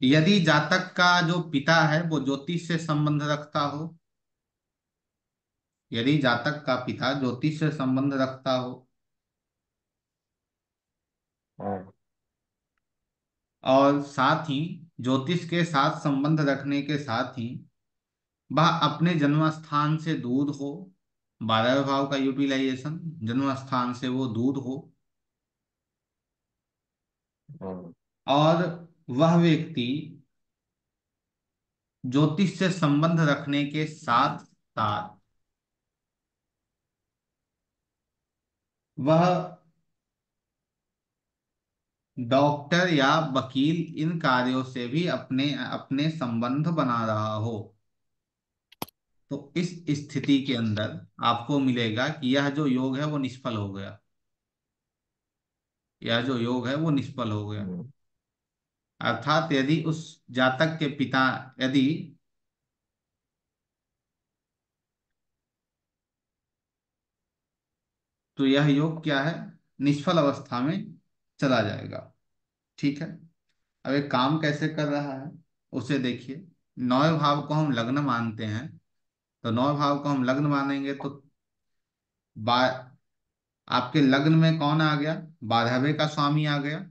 यदि जातक का जो पिता है वो ज्योतिष से संबंध रखता हो, यदि जातक का पिता ज्योतिष से संबंध रखता हो, हम्म। और साथ ही ज्योतिष के साथ संबंध रखने के साथ ही वह अपने जन्म स्थान से दूर हो, 12वें भाव का यूटिलाइजेशन, जन्म स्थान से वो दूर हो, हम्म। और वह व्यक्ति ज्योतिष से संबंध रखने के साथ साथ वह डॉक्टर या वकील इन कार्यों से भी अपने अपने संबंध बना रहा हो, तो इस स्थिति के अंदर आपको मिलेगा कि यह जो योग है वो निष्फल हो गया। यह जो योग है वो निष्फल हो गया। हम्म। अर्थात यदि उस जातक के पिता, यदि तो यह योग क्या है? निष्फल अवस्था में चला जाएगा। ठीक है। अब एक काम कैसे कर रहा है उसे देखिए। नौ भाव को हम लग्न मानते हैं, तो नौ भाव को हम लग्न मानेंगे तो बा आपके लग्न में कौन आ गया? 12वें का स्वामी आ गया।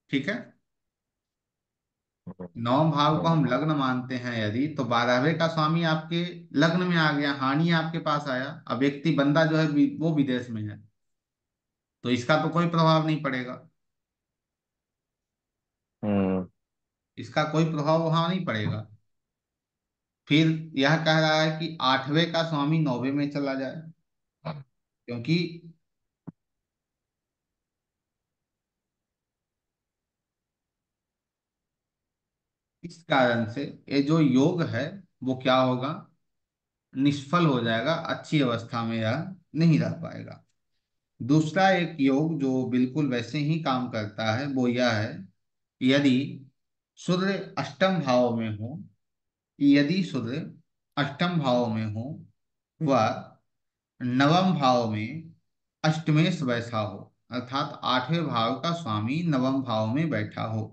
ठीक है। नौ भाव को हम हम्म। लग्न मानते हैं यदि, तो 12वें का स्वामी आपके लग्न में आ गया, हानि आपके पास आया। अब व्यक्ति बंदा जो है वो विदेश में है, तो इसका तो कोई प्रभाव नहीं पड़ेगा। हम्म। इसका कोई प्रभाव वहां नहीं पड़ेगा। फिर यह कह रहा है कि 8वें का स्वामी 9वें में चला जाए, क्योंकि इस कारण से ये जो योग है वो क्या होगा? निष्फल हो जाएगा। अच्छी अवस्था में यह नहीं रह पाएगा। दूसरा एक योग जो बिल्कुल वैसे ही काम करता है वो यह है, यदि सूर्य अष्टम भाव में हो, यदि सूर्य अष्टम भाव में हो, वह नवम भाव में अष्टमेश बैठा हो, अर्थात 8वें भाव का स्वामी नवम भाव में बैठा हो,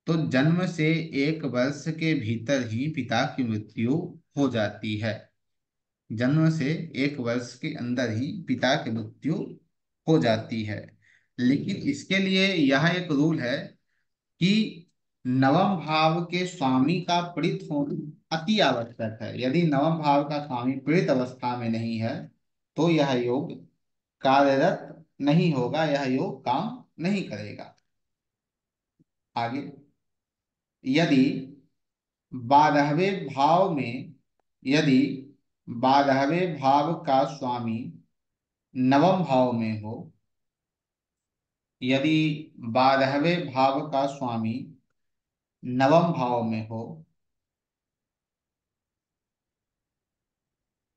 तो जन्म से 1 वर्ष के भीतर ही पिता की मृत्यु हो जाती है। जन्म से 1 वर्ष के अंदर ही पिता की मृत्यु हो जाती है। लेकिन इसके लिए यह एक रूल है कि नवम भाव के स्वामी का पीड़ित होना अति आवश्यक है। यदि नवम भाव का स्वामी पीड़ित अवस्था में नहीं है तो यह योग कार्यरत नहीं होगा, यह योग काम नहीं करेगा। आगे, यदि 12वें भाव में, यदि 12वें भाव का स्वामी नवम भाव में हो, यदि 12वें भाव का स्वामी नवम भाव में हो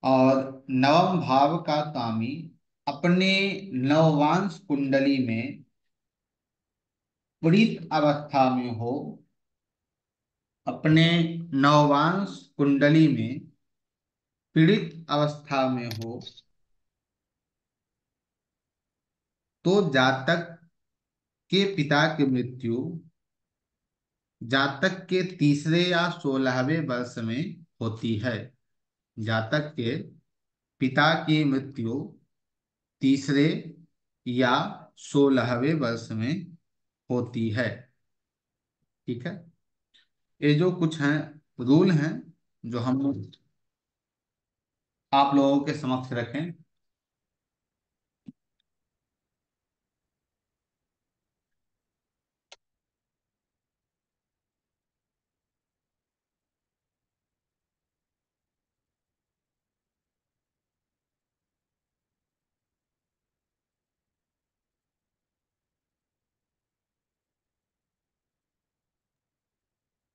और नवम भाव का स्वामी अपने नववांश कुंडली में पीड़ित अवस्था में हो, अपने नववांश कुंडली में पीड़ित अवस्था में हो, तो जातक के पिता की मृत्यु जातक के तीसरे या 16वें वर्ष में होती है। जातक के पिता की मृत्यु तीसरे या 16वें वर्ष में होती है। ठीक है। ये जो कुछ हैं रूल हैं जो हम आप लोगों के समक्ष रखें।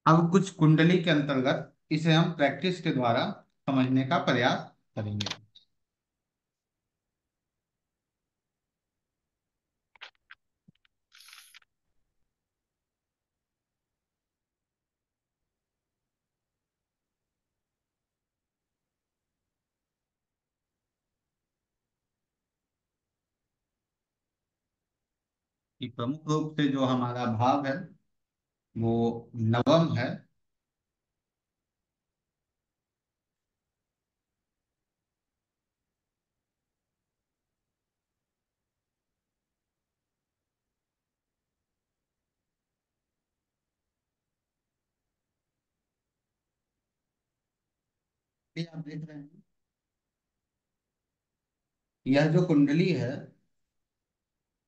अब कुछ कुंडली के अंतर्गत इसे हम प्रैक्टिस के द्वारा समझने का प्रयास करेंगे। कि प्रमुख रूप से जो हमारा भाव है वो नवम है। ये आप देख रहे हैं, यह जो कुंडली है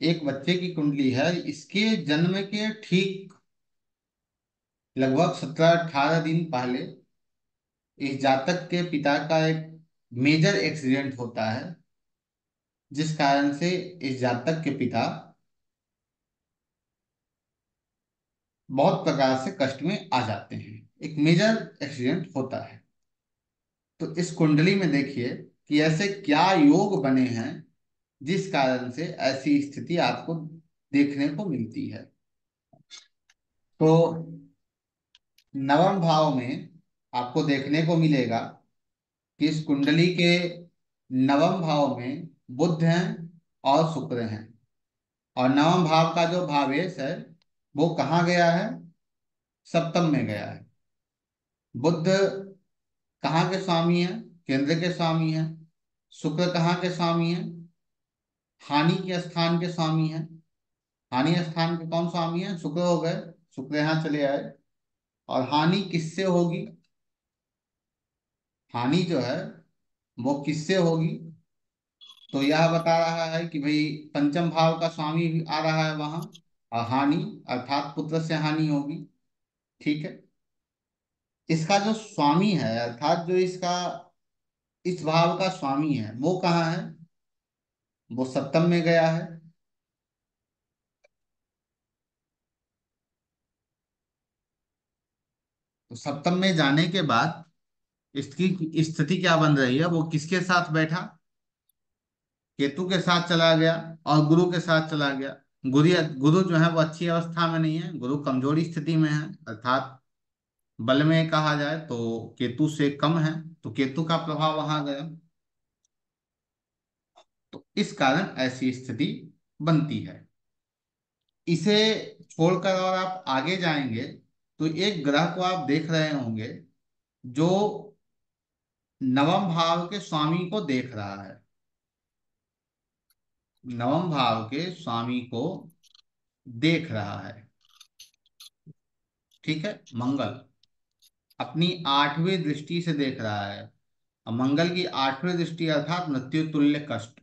एक बच्चे की कुंडली है। इसके जन्म के ठीक लगभग 17-18 दिन पहले इस जातक के पिता का एक मेजर एक्सीडेंट होता है, जिस कारण से इस जातक के पिता बहुत प्रकार से कष्ट में आ जाते हैं। एक मेजर एक्सीडेंट होता है। तो इस कुंडली में देखिए कि ऐसे क्या योग बने हैं जिस कारण से ऐसी स्थिति आपको देखने को मिलती है। तो नवम भाव में आपको देखने को मिलेगा कि इस कुंडली के नवम भाव में बुध हैं और शुक्र हैं। और नवम भाव का जो भावेश है वो कहाँ गया है? सप्तम में गया है। बुध कहाँ के स्वामी है? केंद्र के स्वामी है। शुक्र कहाँ के स्वामी है? हानि के स्थान के स्वामी है। हानि स्थान के कौन स्वामी है? शुक्र हो गए। शुक्र यहाँ चले आए। और हानि किससे होगी? हानि जो है वो किससे होगी? तो यह बता रहा है कि भाई पंचम भाव का स्वामी भी आ रहा है वहां। और हानि अर्थात पुत्र से हानि होगी। ठीक है। इसका जो स्वामी है अर्थात जो इसका इस भाव का स्वामी है वो कहाँ है? वो सप्तम में गया है। तो सप्तम में जाने के बाद इसकी स्थिति क्या बन रही है? वो किसके साथ बैठा? केतु के साथ चला गया और गुरु के साथ चला गया। गुरु गुरु जो है वो अच्छी अवस्था में नहीं है, गुरु कमजोरी स्थिति में है। अर्थात बल में कहा जाए तो केतु से कम है। तो केतु का प्रभाव वहां गया। तो इस कारण ऐसी स्थिति बनती है। इसे छोड़कर और आप आगे जाएंगे तो एक ग्रह को आप देख रहे होंगे जो नवम भाव के स्वामी को देख रहा है। नवम भाव के स्वामी को देख रहा है। ठीक है। मंगल अपनी 8वीं दृष्टि से देख रहा है। और मंगल की आठवीं दृष्टि अर्थात मृत्यु तुल्य कष्ट।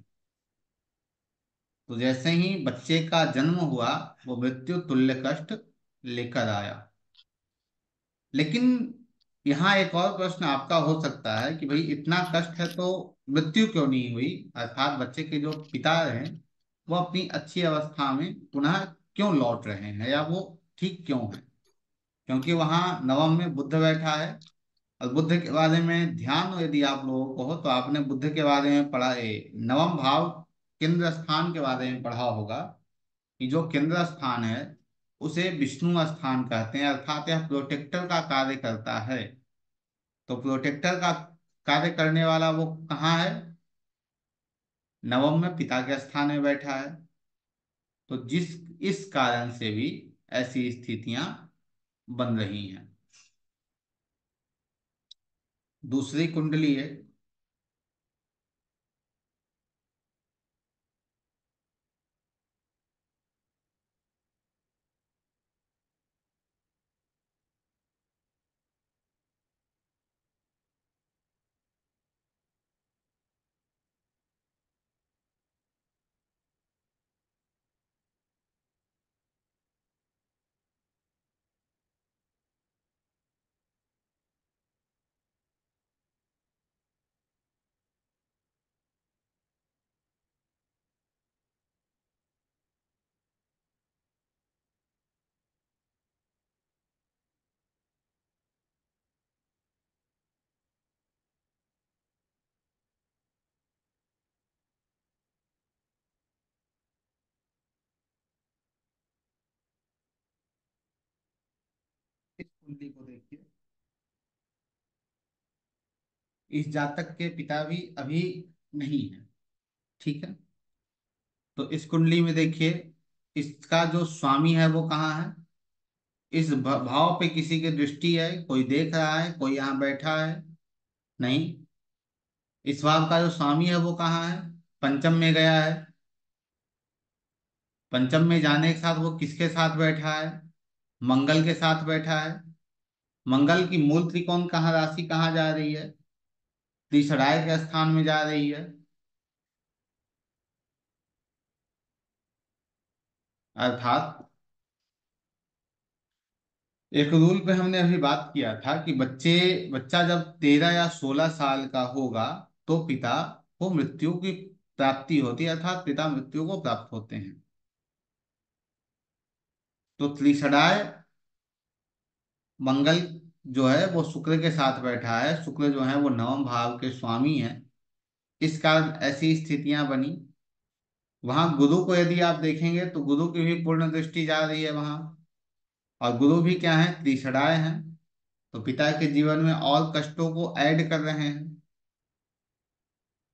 तो जैसे ही बच्चे का जन्म हुआ, वो मृत्यु तुल्य कष्ट लेकर आया। लेकिन यहाँ एक और प्रश्न आपका हो सकता है कि भाई इतना कष्ट है तो मृत्यु क्यों नहीं हुई, अर्थात बच्चे के जो पिता हैं वो अपनी अच्छी अवस्था में पुनः क्यों लौट रहे हैं, या वो ठीक क्यों है। क्योंकि वहां नवम में बुद्ध बैठा है। और बुद्ध के बारे में ध्यान हो यदि आप लोगों को हो तो आपने बुद्ध के बारे में पढ़ा है, नवम भाव केंद्र स्थान के बारे में पढ़ा होगा कि जो केंद्र स्थान है उसे विष्णु स्थान कहते हैं, अर्थात यह प्रोटेक्टर का कार्य करता है। तो प्रोटेक्टर का कार्य करने वाला वो कहाँ है, नवम में पिता के स्थान में बैठा है। तो इस कारण से भी ऐसी स्थितियां बन रही हैं। दूसरी कुंडली है, इस कुंडली को देखिए। इस जातक के पिता भी अभी नहीं है, ठीक है। तो इस कुंडली में देखिए, इसका जो स्वामी है वो कहाँ है, इस भाव पे किसी की दृष्टि है, कोई देख रहा है, कोई यहाँ बैठा है, नहीं। इस भाव का जो स्वामी है वो कहाँ है, पंचम में गया है। पंचम में जाने के साथ वो किसके साथ बैठा है, मंगल के साथ बैठा है। मंगल की मूल त्रिकोण कहाँ राशि कहाँ जा रही है, त्रिषराय के स्थान में जा रही है। अर्थात एक रूल पे हमने अभी बात किया था कि बच्चा जब 13 या 16 साल का होगा तो पिता को मृत्यु की प्राप्ति होती है, अर्थात पिता मृत्यु को प्राप्त होते हैं। तो त्रिषराय मंगल जो है वो शुक्र के साथ बैठा है, शुक्र जो है वो नवम भाव के स्वामी है। इस कारण ऐसी स्थितियां बनी। वहां गुरु को यदि आप देखेंगे तो गुरु की भी पूर्ण दृष्टि जा रही है वहां। और गुरु भी क्या है, त्रिषराय हैं। तो पिता के जीवन में और कष्टों को ऐड कर रहे हैं।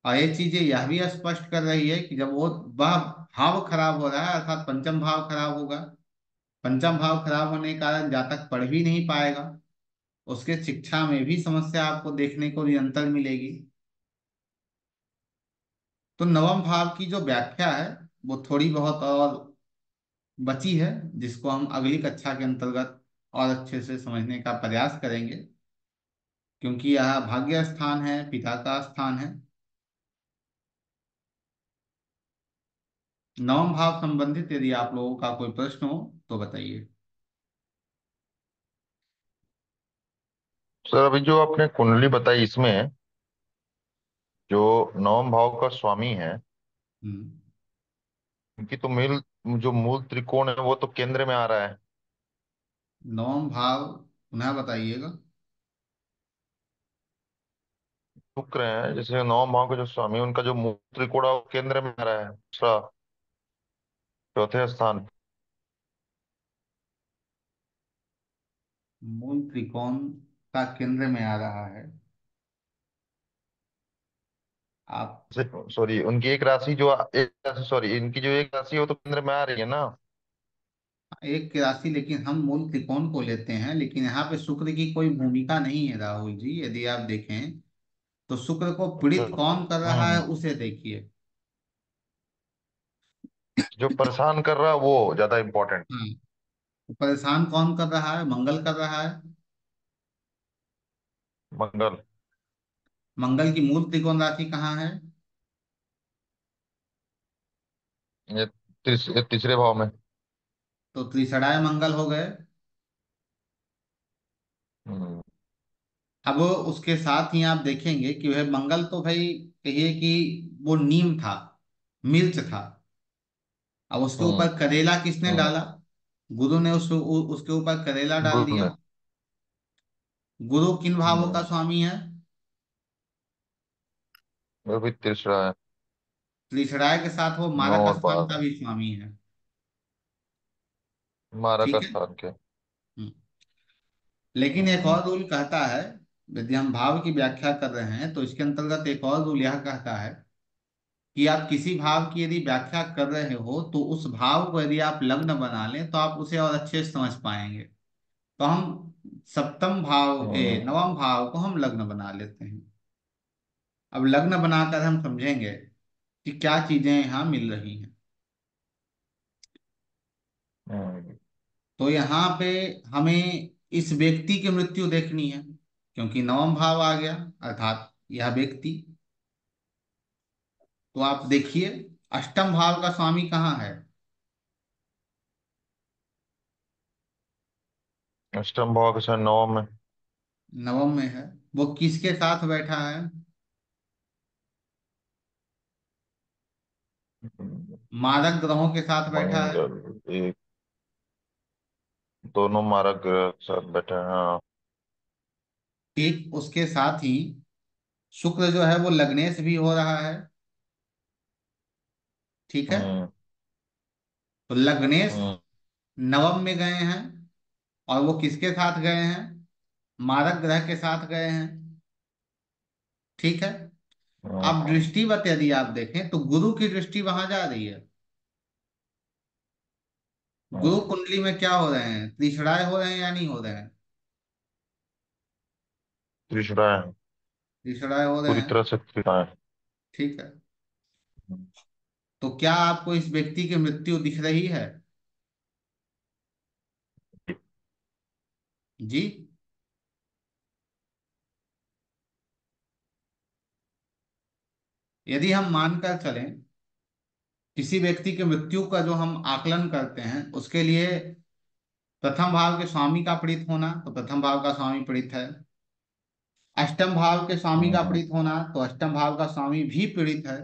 और ये चीजें यह भी स्पष्ट कर रही है कि जब वो वह भाव खराब हो रहा है, अर्थात पंचम भाव खराब होगा। पंचम भाव खराब होने के कारण जातक पढ़ भी नहीं पाएगा, उसके शिक्षा में भी समस्या आपको देखने को निरंतर मिलेगी। तो नवम भाव की जो व्याख्या है वो थोड़ी बहुत और बची है, जिसको हम अगली कक्षा के अंतर्गत और अच्छे से समझने का प्रयास करेंगे। क्योंकि यह भाग्य स्थान है, पिता का स्थान है। नवम भाव संबंधित यदि आप लोगों का कोई प्रश्न हो तो बताइए। सर अभी जो आपने कुंडली बताई इसमें जो नवम भाव का स्वामी है, हम्म। उनकी तो मूल जो मूल त्रिकोण है वो तो केंद्र में आ रहा है। नवम भाव पुनः बताइएगा। शुक्र है, जैसे नवम भाव का जो स्वामी है, उनका जो मूल त्रिकोण है वो केंद्र में आ रहा है, दूसरा चौथे स्थान। मूल त्रिकोण का केंद्र में आ रहा है। आप सॉरी, उनकी एक राशि जो एक राशि सॉरी इनकी जो एक राशि है वो तो केंद्र में आ रही है ना। एक की राशि, लेकिन हम मूल त्रिकोण को लेते हैं, लेकिन यहाँ पे शुक्र की कोई भूमिका नहीं है राहुल जी, यदि आप देखें तो शुक्र को अच्छा। पीड़ित कौन कर रहा है उसे देखिए। जो परेशान कर रहा है वो ज्यादा इम्पोर्टेंट। हाँ, तो परेशान कौन कर रहा है, मंगल कर रहा है। मंगल। मंगल की मूल त्रिकोण राशि कहाँ है? ये तीसरे भाव में। तो त्रिसराय मंगल हो गए। हम्म। अब उसके साथ ही आप देखेंगे कि वह मंगल तो भाई, कहिए कि वो नीम था, मिर्च था। अब उसके हम्म। ऊपर करेला किसने हम्म। डाला? गुरु ने उसके ऊपर करेला डाल गुरु दिया। ने। गुरु किन भावों का हम्म। स्वामी है? वो भी तीसरा है। त्रिसराय के साथ वो 9 मारक और स्थान का 12। भी स्वामी है। मारक ठीक है। स्थान के। हम्म। लेकिन एक हम्म। और रूल कहता है, यदि हम भाव की व्याख्या कर रहे हैं तो इसके अंतर्गत एक और रूल यह कहता है कि आप किसी भाव की यदि व्याख्या कर रहे हो तो उस भाव को यदि आप लग्न बना लें तो आप उसे और अच्छे से समझ पाएंगे। तो हम सप्तम भाव हम्म। नवम भाव को हम लग्न बना लेते हैं। अब लग्न बनाकर हम समझेंगे कि क्या चीजें यहाँ मिल रही हैं। हम्म। तो यहाँ पे हमें इस व्यक्ति की मृत्यु देखनी है, क्योंकि नवम भाव आ गया, अर्थात यह व्यक्ति। तो आप देखिए, अष्टम भाव का स्वामी कहाँ है? अष्टम भाव के साथ नवम में। नवम में है। वो किसके साथ बैठा है? हम्म। मारक ग्रहों के साथ बैठा है। मंगल। एक। दोनों मारक ग्रह के साथ बैठे हैं, हाँ। ठीक उसके साथ ही शुक्र जो है वो लग्नेश भी हो रहा है। ठीक है। हम्म। तो लग्नेश हम्म। नवम में गए हैं, और वो किसके साथ गए हैं? मारक ग्रह के साथ गए हैं। ठीक है। अब हम्म। दृष्टिवत यदि आप देखें तो गुरु की दृष्टि वहां जा रही है। गुरु हम्म। कुंडली में क्या हो रहे हैं? त्रिषणाय हो रहे हैं या नहीं हो रहे हैं? तीसरा है। त्रिषणाय हो रहे पूरी हैं। तरह से तीसरा है। ठीक है। तो क्या आपको इस व्यक्ति की मृत्यु दिख रही है? जी। यदि हम मानकर चलें, किसी व्यक्ति की मृत्यु का जो हम आकलन करते हैं उसके लिए प्रथम भाव के स्वामी का पीड़ित होना, तो प्रथम भाव का स्वामी पीड़ित है। अष्टम भाव के स्वामी का हम्म। पीड़ित होना, तो अष्टम भाव का स्वामी भी पीड़ित है।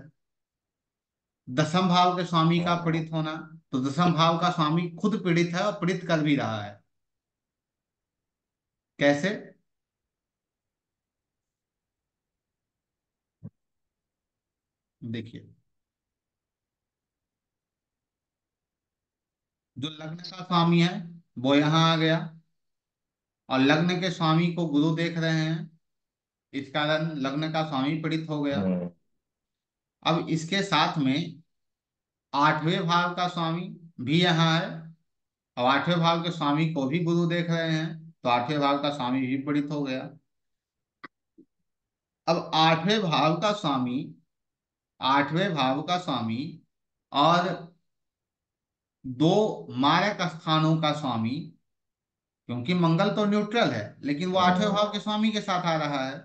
दसम भाव के स्वामी का हम्म। पीड़ित होना, तो दसम भाव का स्वामी खुद पीड़ित है और पीड़ित कर भी रहा है। कैसे? देखिए, जो लग्न का स्वामी है वो यहाँ आ गया, और लग्न के स्वामी को गुरु देख रहे हैं, इस कारण लग्न का स्वामी पीड़ित हो गया। हम्म। अब इसके साथ में आठवें भाव का स्वामी भी यहाँ है, और आठवें भाव के स्वामी को भी गुरु देख रहे हैं, तो आठवें भाव का स्वामी भी पीड़ित हो गया। अब आठवें भाव का स्वामी और दो मारक स्थानों का स्वामी, क्योंकि मंगल तो न्यूट्रल है लेकिन वो आठवें हम्म। भाव के स्वामी के साथ आ रहा है,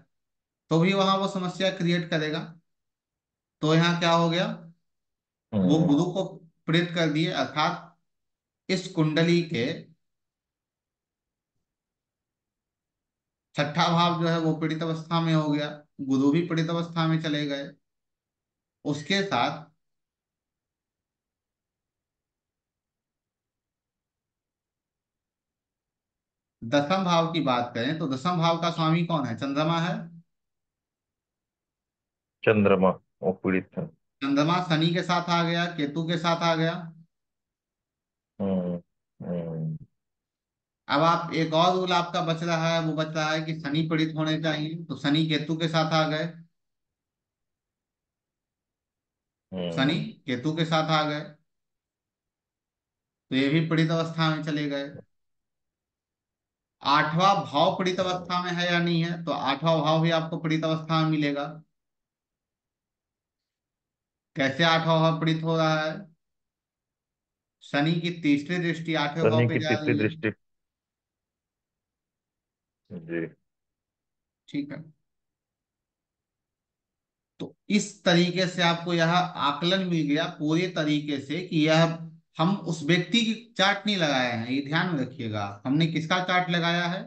तो भी वहां वो समस्या क्रिएट करेगा। तो यहाँ क्या हो गया? वो हम्म। गुरु को प्रेरित कर दिए, अर्थात इस कुंडली के छठा भाव जो है वो पीड़ित अवस्था में हो गया। गुरु भी पीड़ित अवस्था में चले गए। उसके साथ दसम भाव की बात करें तो दसम भाव का स्वामी कौन है? चंद्रमा है। चंद्रमा। वो पीड़ित है। चंद्रमा शनि के साथ आ गया, केतु के साथ आ गया। हम्म। हम्म। अब आप एक और रूल आपका बच रहा है, वो बच रहा है कि शनि पीड़ित होने चाहिए, तो शनि केतु के साथ आ गए। शनि हम्म। केतु के साथ आ गए, तो ये भी पीड़ित अवस्था में चले गए। आठवां भाव पीड़ित हम्म। अवस्था में है या नहीं है? तो आठवां भाव भी आपको पीड़ित अवस्था में मिलेगा। कैसे आठवां भाव पीड़ित हो रहा है? शनि की तीसरी दृष्टि आठवें शनि भाव पे की जा तीसरी रही है। दृष्टि। जी। ठीक है। इस तरीके से आपको यह आकलन मिल गया पूरे तरीके से कि यह हम उस व्यक्ति की चार्ट नहीं लगाए हैं, ये ध्यान में रखिएगा। हमने किसका चार्ट लगाया है?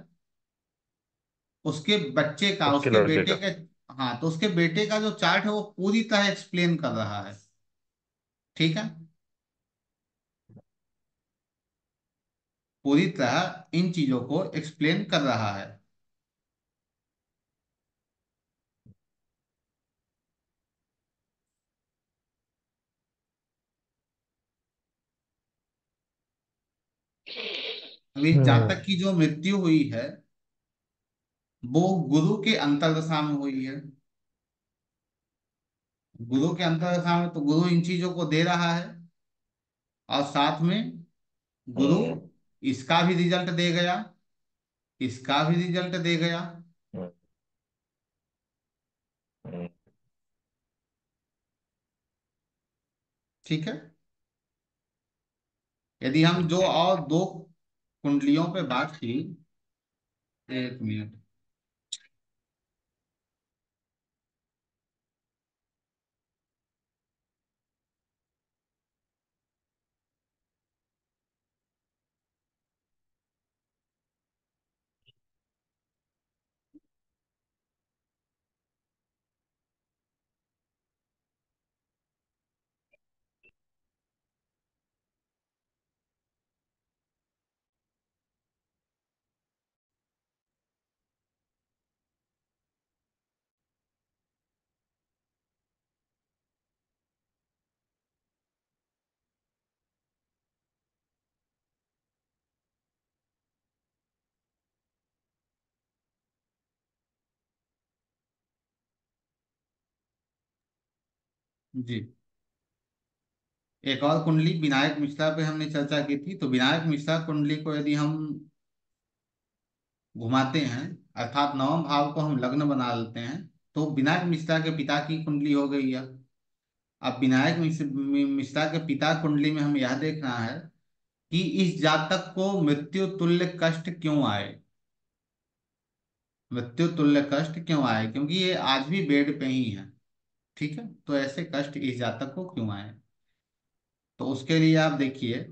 उसके बच्चे का, उसके उसके लड़के बेटे का। के। हाँ, तो उसके बेटे का जो चार्ट है वो पूरी तरह एक्सप्लेन कर रहा है। ठीक है, पूरी तरह इन चीजों को एक्सप्लेन कर रहा है। अभी जातक हम्म। की जो मृत्यु हुई है वो गुरु के अंतर्दशा में हुई है। गुरु के अंतर्दशा में तो गुरु इन चीजों को दे रहा है, और साथ में गुरु हम्म। इसका भी रिजल्ट दे गया, इसका भी रिजल्ट दे गया। हम्म। हम्म। ठीक है, यदि हम जो जी। और दो कुंडलियों पे बात की। एक मिनट। जी, एक और कुंडली विनायक मिश्रा पे हमने चर्चा की थी। तो विनायक मिश्रा कुंडली को यदि हम घुमाते हैं, अर्थात नवम भाव को हम लग्न बना लेते हैं, तो विनायक मिश्रा के पिता की कुंडली हो गई है। अब विनायक मिश्रा के पिता कुंडली में हम यह देखना है कि इस जातक को मृत्यु तुल्य कष्ट क्यों आए। मृत्यु तुल्य कष्ट क्यों आए? क्योंकि ये आज भी बेड पे ही है। ठीक है, तो ऐसे कष्ट इस जातक को क्यों आए? तो उसके लिए आप देखिए,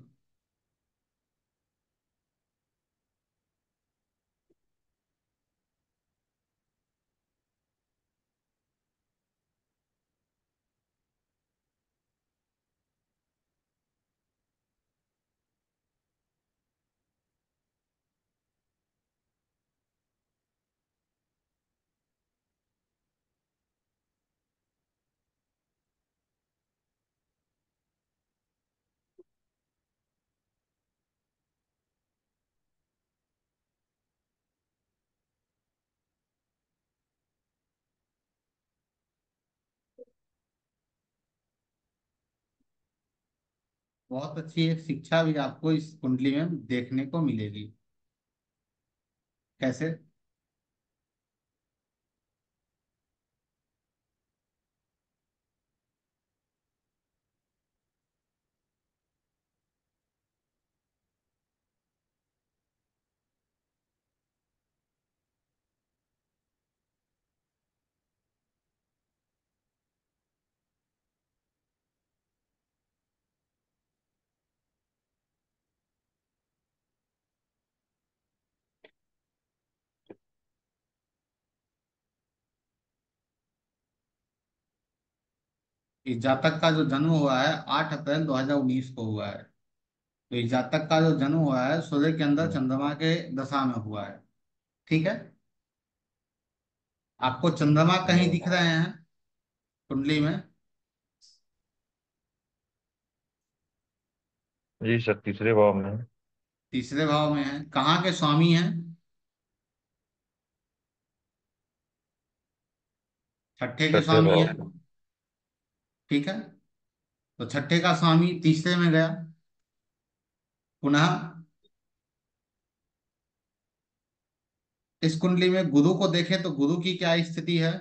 बहुत अच्छी एक शिक्षा भी आपको इस कुंडली में देखने को मिलेगी। कैसे? इस जातक का जो जन्म हुआ है 8 अप्रैल 2019 को हुआ है। तो इस जातक का जो जन्म हुआ है सूर्य के अंदर हम्म। चंद्रमा के दशा में हुआ है। ठीक है, आपको चंद्रमा कहीं हम्म। दिख रहे हैं कुंडली में? जी सर, तीसरे भाव में है। तीसरे भाव में है। कहाँ के स्वामी हैं? छठे के छठे स्वामी भाव हैं। में। ठीक है, तो छठे का स्वामी तीसरे में गया। पुनः इस कुंडली में गुरु को देखें तो गुरु की क्या स्थिति है?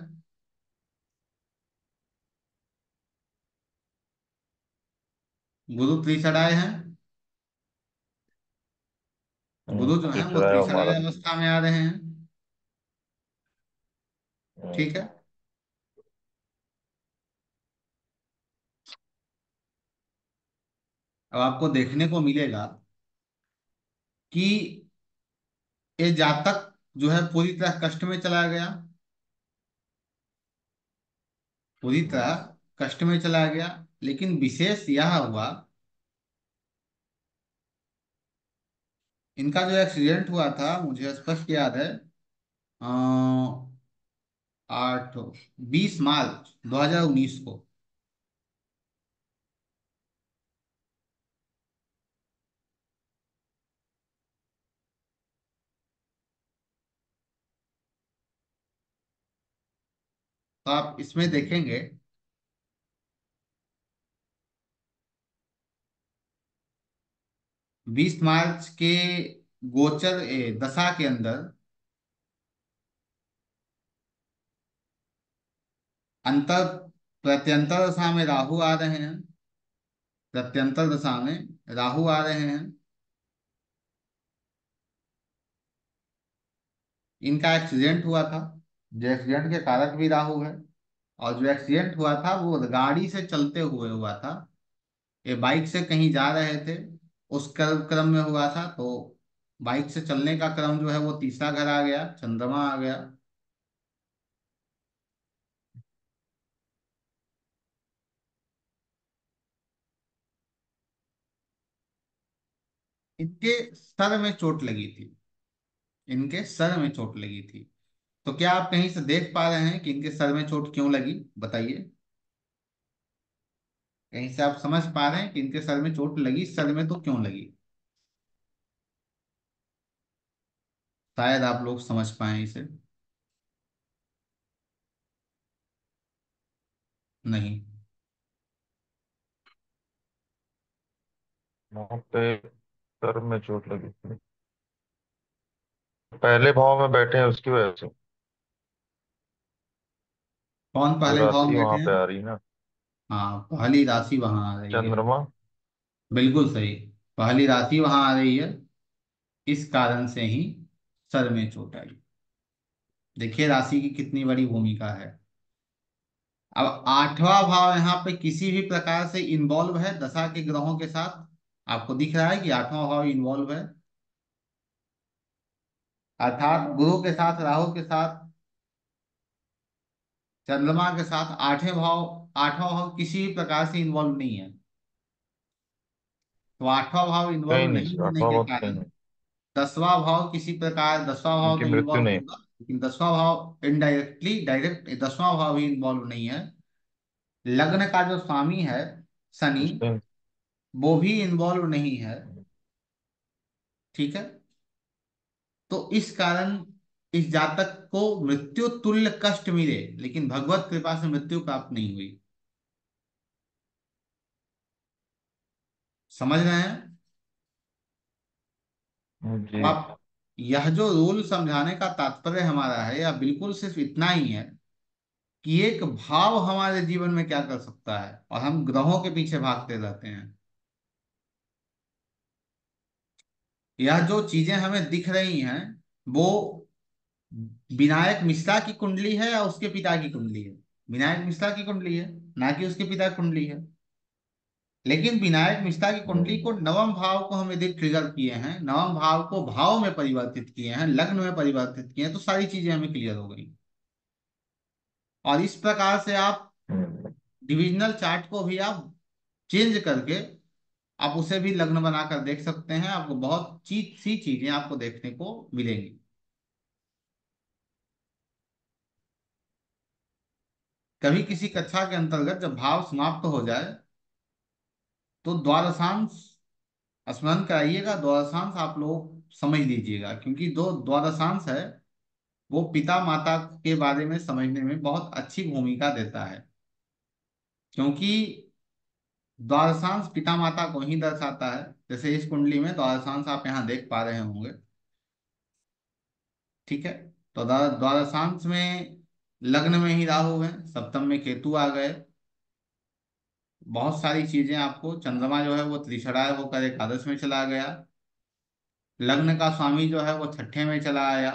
गुरु त्रिसराय हैं। गुरु जो है वो तीसरा है त्रिसराय हमारा। अवस्था में आ रहे हैं। हम्म। ठीक है, अब आपको देखने को मिलेगा कि ये जातक जो है पूरी तरह कष्ट में चला गया, पूरी तरह कष्ट में चला गया। लेकिन विशेष यह हुआ, इनका जो एक्सीडेंट हुआ था मुझे स्पष्ट याद है, 8 20 मार्च 2019 को। तो आप इसमें देखेंगे 20 मार्च के गोचर दशा के अंदर अंतर प्रत्यंतर दशा में राहु आ रहे हैं, प्रत्यंतर दशा में राहु आ रहे हैं। इनका एक्सीडेंट हुआ था, जो एक्सीडेंट के कारक भी राहु है। और जो एक्सीडेंट हुआ था वो गाड़ी से चलते हुए हुआ था, ये बाइक से कहीं जा रहे थे, उस क्रम क्रम में हुआ था। तो बाइक से चलने का क्रम जो है वो तीसरा घर आ गया, चंद्रमा आ गया। इनके सर में चोट लगी थी, इनके सर में चोट लगी थी। तो क्या आप कहीं से देख पा रहे हैं कि इनके सर में चोट क्यों लगी, बताइए। कहीं से आप समझ पा रहे हैं कि इनके सर में चोट लगी, सर में तो क्यों लगी? शायद आप लोग समझ पाए इसे। नहीं। वहां पे सर में चोट लगी थी, पहले भाव में बैठे हैं उसकी वजह से। कौन जो पहले भाव राशि में बैठे वहां हैं? पे आ रही ना, हाँ, पहली राशि वहां आ रही है। चंद्रमा। बिल्कुल सही। पहली राशि वहां आ रही है, इस कारण से ही सर में चोट आई। देखिए राशि की कितनी बड़ी भूमिका है। अब आठवां भाव यहाँ पे किसी भी प्रकार से इन्वॉल्व है दशा के ग्रहों के साथ। आपको दिख रहा है कि आठवां भाव इन्वॉल्व है, अर्थात गुरु के साथ, राहु के साथ, चंद्रमा के साथ आठवां भाव किसी भी प्रकार से इन्वॉल्व नहीं है। तो आठवां भाव कहीं इन्वॉल्व नहीं नहीं सर, होने आठवां के भाव तो कहीं कारण नहीं। दसवां भाव किसी प्रकार, दसवां भाव उनकी तो मृत्यु इन्वॉल्व नहीं। होगा लेकिन दसवां भाव इनडायरेक्टली, डायरेक्ट दसवां भाव भी इन्वॉल्व नहीं है। लग्न का जो स्वामी है शनि, उस टाइम वो भी इन्वॉल्व नहीं है। ठीक है। तो इस कारण इस जातक को मृत्यु तुल्य कष्ट मिले, लेकिन भगवत कृपा से मृत्यु प्राप्त नहीं हुई। समझ रहे हैं? अब जी। आप, यह जो रूल समझाने का तात्पर्य हमारा है, यह बिल्कुल सिर्फ इतना ही है कि एक भाव हमारे जीवन में क्या कर सकता है, और हम ग्रहों के पीछे भागते रहते हैं। यह जो चीजें हमें दिख रही हैं, वो विनायक मिश्रा की कुंडली है या उसके पिता की कुंडली है? विनायक मिश्रा की कुंडली है, ना कि उसके पिता की कुंडली है। लेकिन विनायक मिश्रा की कुंडली को, नवम भाव को हम यदि ट्रिगर किए हैं, नवम भाव को भाव में परिवर्तित किए हैं, लग्न में परिवर्तित किए हैं, तो सारी चीजें हमें क्लियर हो गई। और इस प्रकार से आप हम्म, डिविजनल चार्ट को भी आप चेंज करके आप उसे भी लग्न बनाकर देख सकते हैं। आपको बहुत चीज सी चीजें आपको देखने को मिलेंगी। कभी किसी कक्षा के अंतर्गत जब भाव समाप्त हो जाए तो द्वादशांश स्मरण कराइएगा। द्वादशांश आप लोग समझ लीजिएगा, क्योंकि जो द्वादशांश है वो पिता माता के बारे में समझने में बहुत अच्छी भूमिका देता है। क्योंकि द्वादशांश पिता माता को ही दर्शाता है। जैसे इस कुंडली में द्वादशांश आप यहाँ देख पा रहे होंगे। ठीक है। तो द्वादशांश में लग्न में ही राहु है, सप्तम में केतु आ गए। बहुत सारी चीजें आपको, चंद्रमा जो है वो त्रिषणाय होकर एकादश में चला गया। लग्न का स्वामी जो है वो छठे में चला आया,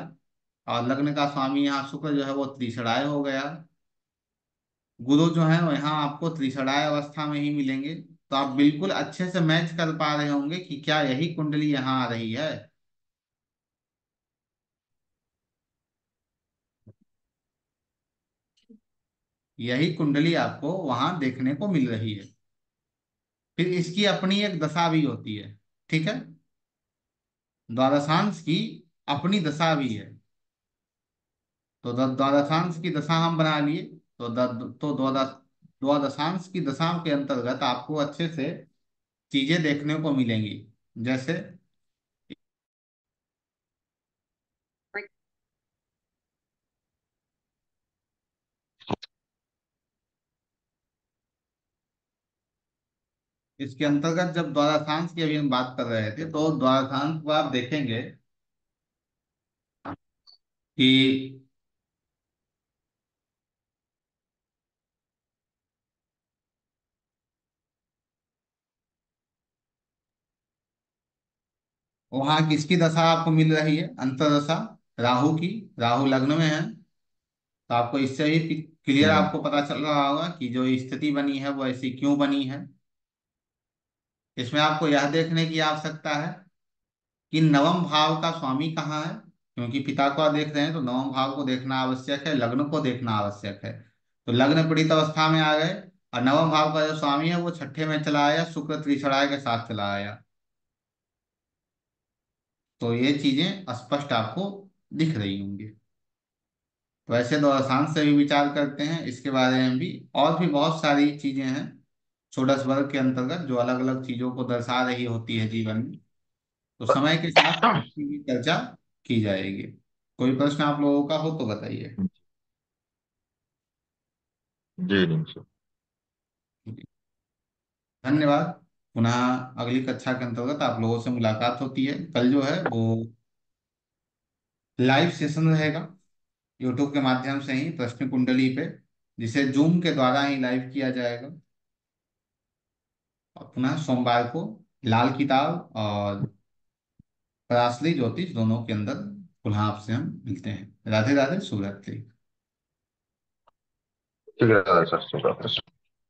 और लग्न का स्वामी यहाँ शुक्र जो है वो त्रिषणाय हो गया। गुरु जो है वो यहाँ आपको त्रिषणाय अवस्था में ही मिलेंगे। तो आप बिल्कुल अच्छे से मैच कर पा रहे होंगे कि क्या यही कुंडली यहाँ आ रही है। यही कुंडली आपको वहां देखने को मिल रही है। फिर इसकी अपनी एक दशा भी होती है। ठीक है। द्वादशांश की अपनी दशा भी है। तो द्वादशांश की दशा हम बना लिए। तो तो द्वादशांश की दशा के अंतर्गत आपको अच्छे से चीजें देखने को मिलेंगी। जैसे इसके अंतर्गत जब द्वादशांश की अभी हम बात कर रहे थे, तो द्वादशांश को आप देखेंगे कि वहां किसकी दशा आपको मिल रही है, अंतर्दशा राहु की। राहु लग्न में है। तो आपको इससे ही क्लियर हम्म। आपको पता चल रहा होगा कि जो स्थिति बनी है वो ऐसी क्यों बनी है। इसमें आपको यह देखने की आवश्यकता है कि नवम भाव का स्वामी कहाँ है। क्योंकि पिता को आप देख रहे हैं तो नवम भाव को देखना आवश्यक है, लग्न को देखना आवश्यक है। तो लग्न पीड़ित अवस्था में आ गए, और नवम भाव का जो स्वामी है वो छठे में चला आया, शुक्र त्रिछड़ाए के साथ चला आया। तो ये चीजें स्पष्ट आपको दिख रही होंगी। तो ऐसे दौरान से भी विचार करते हैं इसके बारे में भी। और भी बहुत सारी चीजें हैं षोडश वर्ग के अंतर्गत जो अलग अलग चीजों को दर्शा रही होती है जीवन में। तो समय के साथ इसकी भी चर्चा की जाएगी। कोई प्रश्न आप लोगों का हो तो बताइए। जी नहीं सर। धन्यवाद। पुनः अगली कक्षा के अंतर्गत आप लोगों से मुलाकात होती है। कल जो है वो लाइव सेशन रहेगा, यूट्यूब के माध्यम से ही प्रश्न कुंडली पे, जिसे जूम के द्वारा ही लाइव किया जाएगा। और पुनः सोमवार को लाल किताब और पराशरी ज्योतिष दोनों के अंदर पुनः आपसे हम मिलते हैं। राधे राधे, शुभ रात्रि। ठीक है सर, शुभ रात्रि।